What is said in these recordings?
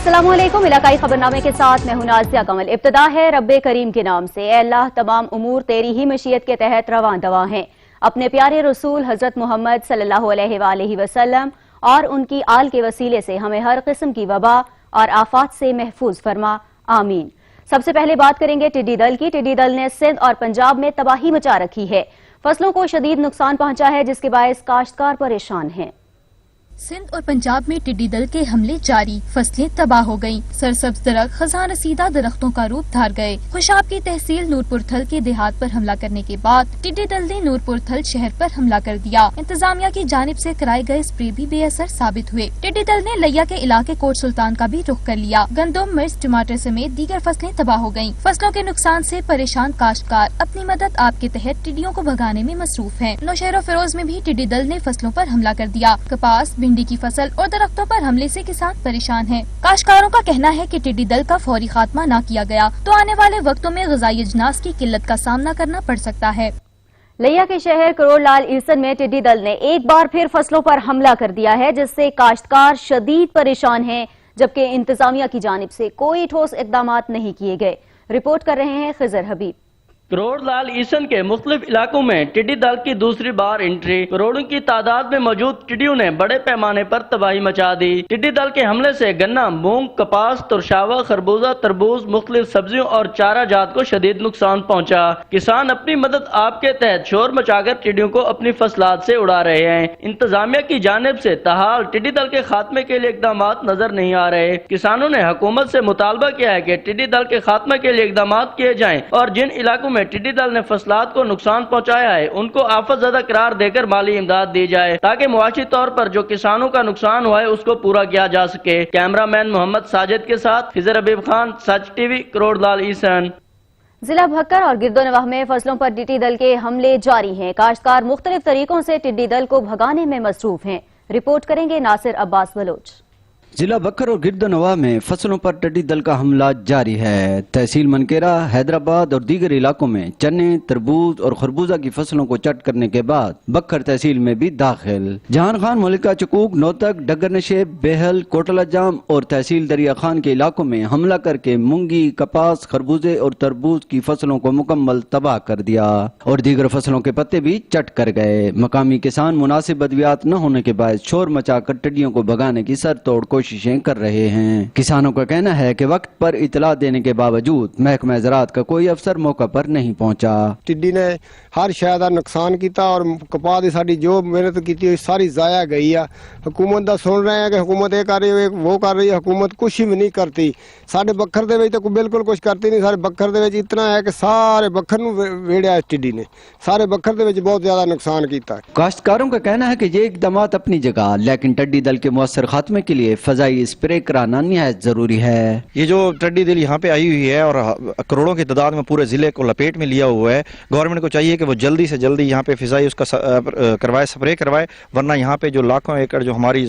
अस्सलामुअलैकुम। इलाकाई खबरनामे के साथ मैं हूं नाज़िया कमल। इब्तिदा है रब्बे करीम के नाम से। ए अल्लाह, तमाम उमूर तेरी ही मशीयत के तहत रवां दवा हैं। अपने प्यारे रसूल हजरत मोहम्मद सल्लल्लाहु अलैहि वसल्लम और उनकी आल के वसीले से हमें हर किस्म की वबा और आफात से महफूज फरमा, आमीन। सबसे पहले बात करेंगे टिड्डी दल की। टिड्डी दल ने सिंध और पंजाब में तबाही मचा रखी है। फसलों को शदीद नुकसान पहुंचा है, जिसके बायस काश्तकार परेशान हैं। सिंध और पंजाब में टिड्डी दल के हमले जारी, फसलें तबाह हो गयीं। सरसब्ज दरख्त खजान रसीदा दरख्तों का रूप धार गए। खुशाब की तहसील नूरपुर थल के देहात पर हमला करने के बाद टिड्डी दल ने नूरपुर थल शहर पर हमला कर दिया। इंतजामिया की जानिब से कराए गए स्प्रे भी बेअसर साबित हुए। टिड्डी दल ने लिया के इलाके कोट सुल्तान का भी रुख कर लिया। गंदम, मिर्च, टमाटर समेत दीगर फसलें तबाह हो गयीं। फसलों के नुकसान से परेशान काश्तकार अपनी मदद आप के तहत टिड्डियों को भगाने में मसरूफ हैं। नौशहर फिरोज में भी टिड्डी दल ने फसलों पर हमला कर दिया। कपास, भिंडी की फसल और दरख्तों पर हमले से किसान परेशान हैं। काश्तकारों का कहना है कि टिड्डी दल का फौरी खात्मा न किया गया तो आने वाले वक्तों में ग़िज़ाई अजनास की किल्लत का सामना करना पड़ सकता है। लिया के शहर करोड़लाल ईसन में टिड्डी दल ने एक बार फिर फसलों पर हमला कर दिया है, जिससे काश्तकार शदीद परेशान हैं, जबकि इंतजामिया की जानिब से कोई ठोस इक़दामात नहीं किए गए। रिपोर्ट कर रहे हैं खिजर हबीब। करोड़लाल ईसन के मुख्तलिफ इलाकों में टिड्डी दल की दूसरी बार एंट्री। करोड़ों की तादाद में मौजूद टिड्डियों ने बड़े पैमाने पर तबाही मचा दी। टिड्डी दल के हमले से गन्ना, मूंग, कपास, तुरशावा, खरबूजा, तरबूज, मुख्तलिफ सब्जियों और चारा जात को शदीद नुकसान पहुंचा। किसान अपनी मदद आपके तहत शोर मचाकर टिड्डियों को अपनी फसलात से उड़ा रहे हैं। इंतजामिया की जानिब से ताहाल टिड्डी दल के खात्मे के लिए इकदाम नजर नहीं आ रहे। किसानों ने हुकूमत से मुतालबा किया है कि टिड्डी दल के खात्मे के लिए इकदाम किए जाएं और जिन इलाकों टिड्डी दल ने फसलात को नुकसान पहुंचाया है उनको आफत ज़दा करार देकर माली इमदाद दी जाए, ताकि मुआशी तौर पर जो किसानों का नुकसान हुआ है उसको पूरा किया जा सके। कैमरामैन मोहम्मद साजिद के साथ खिजर हबीब खान, सच टीवी, करोड़लाल ईसन। जिला भक्कर और गिरदोनवाह में फसलों पर टिड्डी दल के हमले जारी हैं। काश्तकार मुख्तलिफ तरीकों से टिड्डी दल को भगाने में मसरूफ हैं। रिपोर्ट करेंगे नासिर अब्बास बलोच। जिला बकर और गिरदोनवाह में फसलों पर टिड्डी दल का हमला जारी है। तहसील मनकेरा, हैदराबाद और दीगर इलाकों में चने, तरबूज और खरबूजा की फसलों को चट करने के बाद बकर तहसील में भी दाखिल। जहान खान, मलिका चकूक, नौतक, डगर नशेब, बेहल, कोटला जाम और तहसील दरिया खान के इलाकों में हमला करके मूंगी, कपास, खरबूजे और तरबूज की फसलों को मुकम्मल तबाह कर दिया और दीगर फसलों के पत्ते भी चट कर गए। मकामी किसान मुनासिब अद्वियात न होने के बाद शोर मचाकर टिड्डियों को भगाने की सरतोड़ कोशिशें कर रहे हैं। किसानों का कहना है कि वक्त पर इतला देने के बावजूद महकमा ज़राअत का कोई अफसर मौका पर नहीं पहुंचा। टिड्डी ने हर शय का नुकसान किया और कपास की साडी जो मेहनत की सारी जाया गई है। हुकूमत का सुन रहे हैं कि हुकूमत ये कर रही है, वो कर रही है, हुकूमत कुछ भी नहीं करती। साडे बखर दे विच तो बिल्कुल कुछ करती नहीं। सारे बखर दे विच इतना है कि सारे बखर नूं वेड़िया टिड्डी ने, सारे बखर दे विच बहुत ज्यादा नुकसान किया। काश्तकारों का कहना है कि ये इक़दामात अपनी जगह, लेकिन टिड्डी दल के मुअस्सर खात्मे के लिए फजाई स्प्रे कराना निहायत जरूरी है। ये जो टिड्डी दल यहाँ पे आई हुई है और करोड़ों की तादाद में पूरे जिले को लपेट में लिया हुआ है, गवर्नमेंट को चाहिए कि वो जल्दी से जल्दी यहाँ पे फिजाई उसका करवाए, स्प्रे करवाए, वरना यहाँ पे जो लाखों एकड़ जो हमारी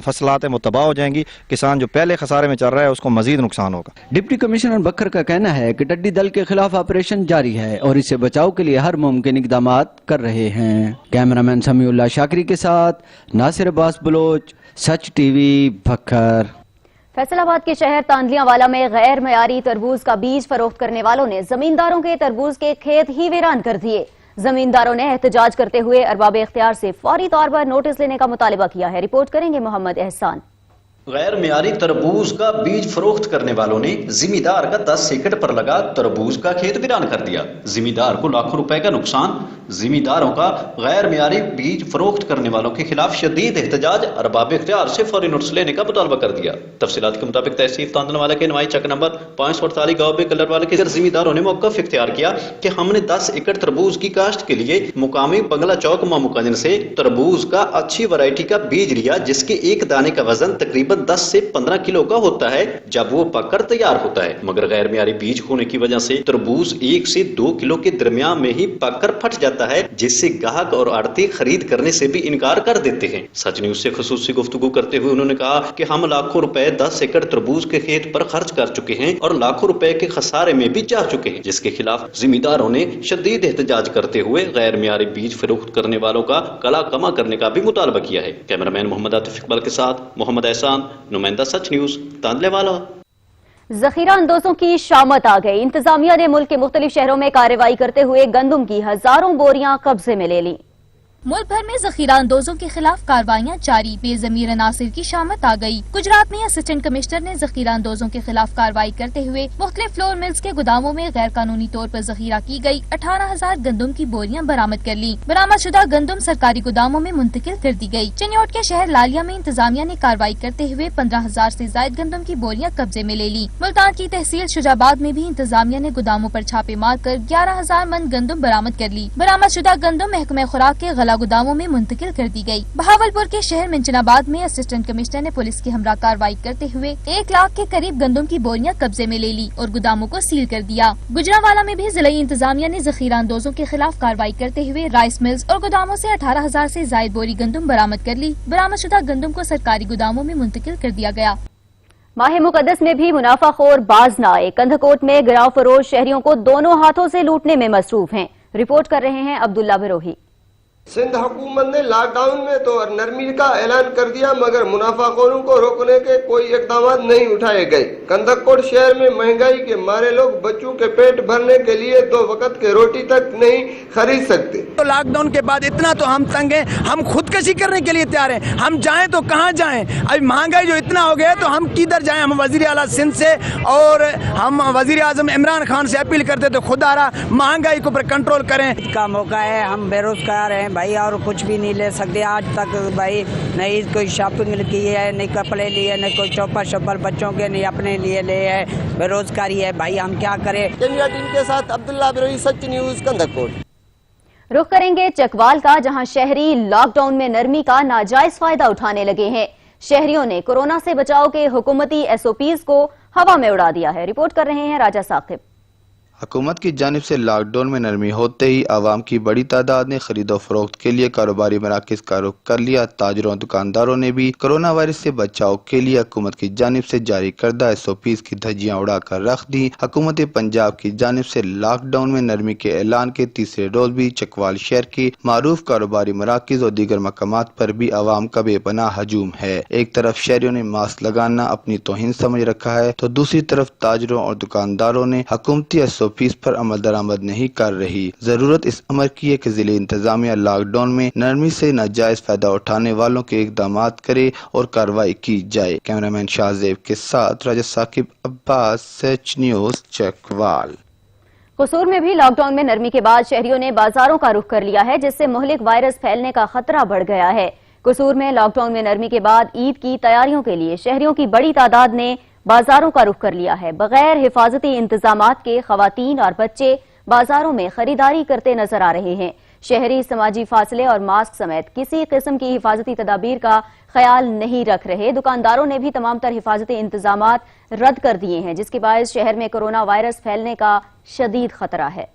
फसलात है वो तबाह हो जाएंगी। किसान जो पहले खसारे में चल रहा है उसको मजीद नुकसान होगा। डिप्टी कमिश्नर बकर का कहना है कि टिड्डी दल के खिलाफ ऑपरेशन जारी है और इससे बचाव के लिए हर मुमकिन इक़दामात कर रहे हैं। कैमरामैन समीउल्लाह शाकरी के साथ नासिर अब्बास बलोच, सच टीवी, बकर। फैसलाबाद के शहर तांदलियावाला में गैर मयारी तरबूज का बीज फरोख्त करने वालों ने जमींदारों के तरबूज के खेत ही वीरान कर दिए। जमींदारों ने एहतजाज करते हुए अरबाब इख्तियार से फौरी तौर पर नोटिस लेने का मुतालिबा किया है। रिपोर्ट करेंगे मोहम्मद एहसान। गैर मियारी तरबूज का बीज फरोख्त करने वालों ने जिमीदार का 10 एकड़ पर लगा तरबूज का खेत वीरान कर दिया। जिमीदार को लाखों रुपए का नुकसान। जिमीदारों का गैर मियारी बीज फरोख्त करने वालों के खिलाफ शदीद एहतजाज, अरबाब इख्तियार से फौरी नोटिस लेने का मुतालबा कर दिया। तफसीलात के मुताबिक तहसील तांदलवाला के नवाई चक नंबर 548 गाँव में कलरवाला के जिमीदारों ने मौक़िफ़ इख्तियार किया कि हमने 10 एकड़ तरबूज की काश्त के लिए मुकामी बंगला चौक मामुकाजिन से तरबूज का अच्छी वैरायटी का बीज लिया, जिसके एक दाने का वजन तकरीबन 10 से 15 किलो का होता है जब वो पककर तैयार होता है। मगर गैर मियारी बीज होने की वजह से तरबूज 1 से 2 किलो के दरमियान में ही पककर फट जाता जाता है, जिससे ग्राहक और आड़ती खरीद करने से भी इनकार कर देते हैं। सच न्यूज से खुसूसी गुफ्तगू करते हुए उन्होंने कहा कि हम लाखों रुपए 10 एकड़ तरबूज के खेत पर खर्च कर चुके हैं और लाखों रुपए के खसारे में भी जा चुके हैं, जिसके खिलाफ जिम्मेदारों ने शदीद एहतजाज करते हुए गैर मियारी बीज फरोख्त करने वालों का गला कमा करने का भी मुतालबा किया है। कैमरामैन मोहम्मद आतिफ इकबाल के साथ मोहम्मद एहसान, नुमाइंदा सच न्यूज, तांदलेवाला। जखीरा अंदोजों की शामत आ गई। इंतजामिया ने मुल्क के मुख्तलिफ शहरों में कार्रवाई करते हुए गंदम की हजारों बोरियां कब्जे में ले ली। मुल्क भर में जखीरा अंदोजों के खिलाफ कार्रवाइयाँ जारी, बेजमीर अनासिर की शामत आ गई। गुजरात में असिस्टेंट कमिश्नर ने जखीरा अंदोजों के खिलाफ कार्रवाई करते हुए मुख्तलिफ फ्लोर मिल्स के गोदामों में गैर कानूनी तौर पर जखीरा की गई 18,000 गंदम की बोरियां बरामद कर ली। बरामद शुदा गंदम सरकारी गोदामों में मुंतकिल कर दी गई। चिन्योट के शहर लालिया में इंतजामिया ने कार्रवाई करते हुए 15,000 से ज्यादा गंदम की बोरियां कब्जे में ले ली। मुल्तान की तहसील शुजाबाद में भी इंतजामिया ने गोदामों पर छापे मार कर 11,000 मन गंदम बरामद कर ली। बरामद शुदा गंदम महकमे खुराक के गला गोदामों में मुंतकिल कर दी गई। बहावलपुर के शहर मिंचनाबाद में असिस्टेंट कमिश्नर ने पुलिस की हमरा कार्रवाई करते हुए 1 लाख के करीब गंदम की बोरियां कब्जे में ले ली और गोदामों को सील कर दिया। गुजरांवाला में भी जिला इंतजामिया ने जखीरा अंदोजों के खिलाफ कार्रवाई करते हुए राइस मिल्स और गोदामों से 18,000 से ज्यादा बोरी गंदम बरामद कर ली। बरामद शुदा गंदम को सरकारी गोदामों में मुंतकिल कर दिया गया। माह मुकद्दस में भी मुनाफाखोर बाज न आए। कंधकोट में गिराव फरोश शहरियों को दोनों हाथों से लूटने में मसरूफ हैं। रिपोर्ट कर रहे हैं अब्दुल्ला बिरोही। सिंध हुकूमत ने लॉकडाउन में तो नरमी का ऐलान कर दिया, मगर मुनाफाखोरों को रोकने के कोई इकदाम नहीं उठाए गए। कंधकोट शहर में महंगाई के मारे लोग बच्चों के पेट भरने के लिए 2 वक्त के रोटी तक नहीं खरीद सकते। तो लॉकडाउन के बाद इतना तो हम तंग हैं, हम खुदकशी करने के लिए तैयार हैं। हम जाएं तो कहाँ जाएं? अभी महंगाई जो इतना हो गया तो हम किधर जाएं? हम वजीर आला सिंध से और हम वजीर आजम इमरान खान से अपील करते तो खुदारा महंगाई के ऊपर कंट्रोल करें। का मौका है, हम बेरोजगार हैं भाई और कुछ भी नहीं ले सकते। आज तक भाई नहीं कोई शॉपिंग की है, नहीं कपड़े लिए, नहीं कोई चौपर बच्चों के नहीं अपने लिए ले है, बेरोजगारी है भाई, हम क्या करें। कैमरा टीम के साथ अब्दुल्ला बिरोही, सच न्यूज, कंधकोट। रुख करेंगे चकवाल का, जहां शहरी लॉकडाउन में नरमी का नाजायज फायदा उठाने लगे हैं। शहरियों ने कोरोना से बचाव के हुकूमती SOPs को हवा में उड़ा दिया है। रिपोर्ट कर रहे हैं राजा साकिब। हुकूमत की जानिब से लॉकडाउन में नरमी होते ही आवाम की बड़ी तादाद ने खरीदो फरोख्त के लिए कारोबारी मराकज का रुख कर लिया। ताजरों और दुकानदारों ने भी कोरोना वायरस से बचाव के लिए हुकूमत की जानिब से जारी करदा SOPs की धज्जियां उड़ा कर रख दी। हुकूमत पंजाब की जानिब से लॉकडाउन में नरमी के ऐलान के तीसरे रोज भी चकवाल शहर के मारूफ कारोबारी मराकज और दीगर मकामात पर भी आवाम का बेपनाह हजूम है। एक तरफ शहरियों ने मास्क लगाना अपनी तौहीन समझ रखा है तो दूसरी तरफ ताजरों और दुकानदारों ने हुकूमती SOPs पर अमल दरामद नहीं कर रही। जरूरत इस अमर की है कि जिले इंतजामिया लॉकडाउन में नरमी से नाजायज फायदा उठाने वालों के इकदाम करे और कार्रवाई की जाए। कैमरामैन शाहजेब के साथ राजा साकिब अब्बास, सच न्यूज, चकवाल। कसूर में भी लॉकडाउन में नरमी के बाद शहरियों ने बाजारों का रुख कर लिया है, जिससे मुहलिक वायरस फैलने का खतरा बढ़ गया है। कसूर में लॉकडाउन में नरमी के बाद ईद की तैयारियों के लिए शहरियों की बड़ी तादाद ने बाजारों का रुख कर लिया है। बगैर हिफाजती इंतजामात के खवातीन और बच्चे बाजारों में खरीदारी करते नजर आ रहे हैं। शहरी समाजी फासले और मास्क समेत किसी किस्म की हिफाजती तदाबीर का ख्याल नहीं रख रहे। दुकानदारों ने भी तमाम तर हिफाजती इंतजामात रद्द कर दिए हैं, जिसके बायस शहर में कोरोना वायरस फैलने का शदीद खतरा है।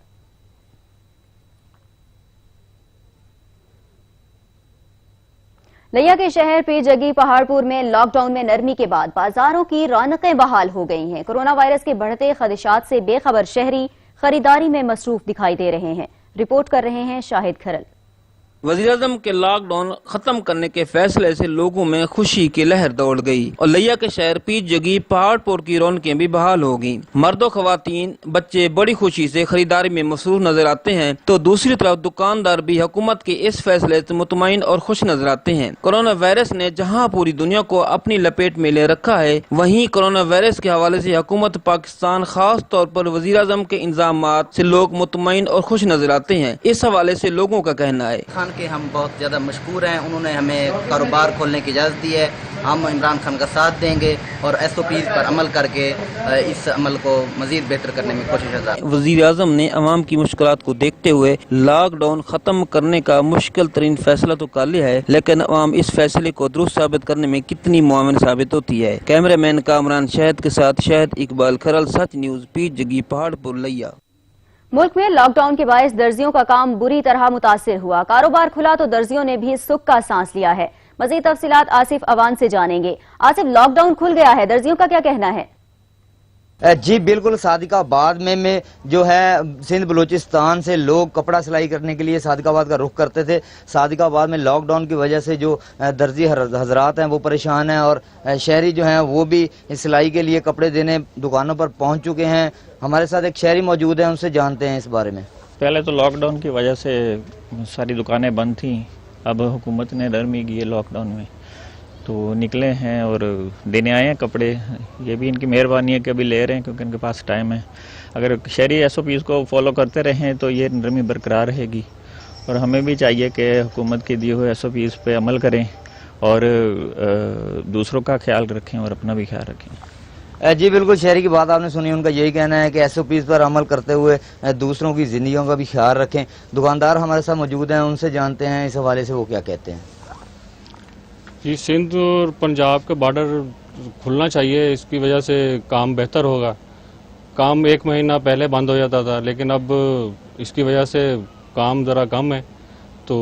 लिया के शहर पीरजगी पहाड़पुर में लॉकडाउन में नरमी के बाद बाजारों की रौनकें बहाल हो गई हैं। कोरोना वायरस के बढ़ते खदशात से बेखबर शहरी खरीदारी में मसरूफ दिखाई दे रहे हैं। रिपोर्ट कर रहे हैं शाहिद खरल। वज़ीर-ए-आज़म के लॉकडाउन खत्म करने के फैसले से लोगों में खुशी की लहर दौड़ गई और लिया के शहर पीरजगी पहाड़पुर की रौनकें भी बहाल हो गईं। मर्दों, खवातीन, बच्चे बड़ी खुशी से खरीदारी में मसरूफ नजर आते हैं तो दूसरी तरफ दुकानदार भी हुकूमत के इस फैसले से मुतमईन और खुश नजर आते हैं। कोरोना वायरस ने जहां पूरी दुनिया को अपनी लपेट में ले रखा है, वहीं कोरोना वायरस के हवाले से हुकूमत पाकिस्तान खास तौर पर वज़ीर-ए-आज़म के इंतजामात से लोग मुतमईन और खुश नजर आते हैं। इस हवाले से लोगों का कहना है के हम बहुत ज़्यादा मशकूर हैं। उन्होंने हमें कारोबार खोलने की इजाज़त दी है। हम इमरान खान का साथ देंगे और SOPs पर अमल करके इस अमल को मज़ीद बेहतर करने में कोशिश है। वज़ीर आज़म ने अवाम की मुश्किलात को देखते हुए लॉकडाउन ख़त्म करने का मुश्किल तरीन फैसला तो कर लिया है, लेकिन अवाम इस फैसले को दुरुस्त साबित करने में कितनी मुआविन साबित होती है। कैमरामैन कामरान शहद के साथ शाहिद इकबाल खरल, सच न्यूज़, पीरजगी पहाड़पुर, लिया। मुल्क में लॉकडाउन के बायस दर्जियों का काम बुरी तरह मुतासिर हुआ। कारोबार खुला तो दर्जियों ने भी सुख का सांस लिया है। मजीद तफसीलात आसिफ अवान से जानेंगे। आसिफ, लॉकडाउन खुल गया है, दर्जियों का क्या कहना है? जी बिल्कुल, सादिकाबाद में जो है सिंध बलूचिस्तान से लोग कपड़ा सिलाई करने के लिए सादिकाबाद का रुख करते थे। सादिकाबाद में लॉकडाउन की वजह से जो दर्जी हजरात हैं वो परेशान हैं और शहरी जो हैं वो भी सिलाई के लिए कपड़े देने दुकानों पर पहुंच चुके हैं। हमारे साथ एक शहरी मौजूद हैं, उनसे जानते हैं इस बारे में। पहले तो लॉकडाउन की वजह से सारी दुकानें बंद थी, अब हुकूमत ने नरमी की है लॉकडाउन में, तो निकले हैं और देने आए हैं कपड़े। ये भी इनकी मेहरबानी है कि अभी ले रहे हैं क्योंकि इनके पास टाइम है। अगर शहरी SOPs को फॉलो करते रहें तो ये नरमी बरकरार रहेगी और हमें भी चाहिए कि हुकूमत के दिए हुए SOPs पे अमल करें और दूसरों का ख्याल रखें और अपना भी ख्याल रखें। जी बिल्कुल, शहरी की बात आपने सुनी, उनका यही कहना है कि SOPs पर अमल करते हुए दूसरों की ज़िंदगियों का भी ख्याल रखें। दुकानदार हमारे साथ मौजूद हैं, उनसे जानते हैं इस हवाले से वो क्या कहते हैं। जी, सिंध और पंजाब का बॉर्डर खुलना चाहिए, इसकी वजह से काम बेहतर होगा। काम 1 महीना पहले बंद हो जाता था लेकिन अब इसकी वजह से काम ज़रा कम है, तो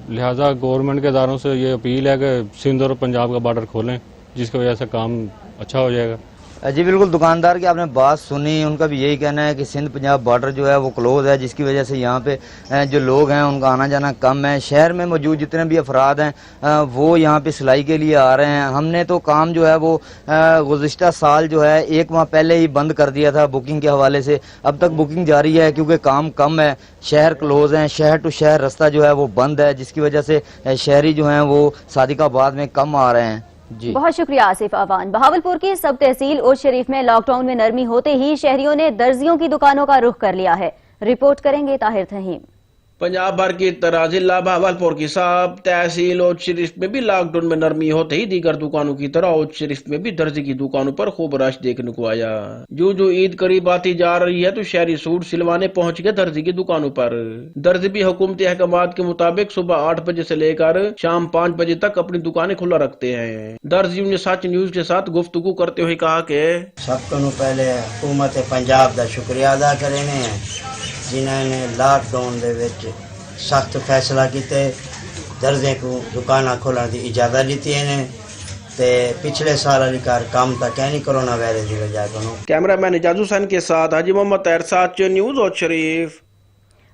लिहाजा गवर्नमेंट के इदारों से ये अपील है कि सिंध और पंजाब का बॉर्डर खोलें, जिसकी वजह से काम अच्छा हो जाएगा। जी बिल्कुल, दुकानदार की आपने बात सुनी, उनका भी यही कहना है कि सिंध पंजाब बॉर्डर जो है वो क्लोज है, जिसकी वजह से यहाँ पे जो लोग हैं उनका आना जाना कम है। शहर में मौजूद जितने भी अफराद हैं वो यहाँ पे सिलाई के लिए आ रहे हैं। हमने तो काम जो है वो गुज़िश्ता साल जो है 1 माह पहले ही बंद कर दिया था बुकिंग के हवाले से। अब तक बुकिंग जारी है क्योंकि काम कम है, शहर क्लोज हैं, शहर टू शहर रास्ता जो है वो बंद है, जिसकी वजह से शहरी जो हैं वो सादिकाबाद में कम आ रहे हैं। जी बहुत शुक्रिया आसिफ अवान। बहावलपुर की सब तहसील ओज शरीफ में लॉकडाउन में नरमी होते ही शहरियों ने दर्जियों की दुकानों का रुख कर लिया है। रिपोर्ट करेंगे ताहिर तहीम। पंजाब भर की तरह जिला बहावलपुर की सब तहसील ओज शरीफ में भी लॉकडाउन में नरमी होते ही दीगर दुकानों की तरह ओज शरीफ में भी दर्जी की दुकानों पर खूब रश देखने को आया। जो ईद करीब आती जा रही है तो शहरी सूट सिलवाने पहुंच गए दर्जी की दुकानों पर। दर्जी भी हुकूमती अहकामात के मुताबिक सुबह 8 बजे से लेकर शाम 5 बजे तक अपनी दुकानें खुला रखते हैं। दर्जियों ने सच न्यूज के साथ गुफ्तगू करते हुए कहा कि सबको पहले हुकूमत पंजाब का शुक्रिया अदा करें जिन्होंने लॉकडाउन दे विच सख्त फैसला किते, दर्जे को दुकाना खोलने की इजाजत दी है ते पिछले साल वाली कार काम तक है नहीं कोरोना वायरस की वजह को। कैमरामैन इजाज हुसैन के साथ हाजी मोहम्मद ताहिर साथ न्यूज ओज शरीफ।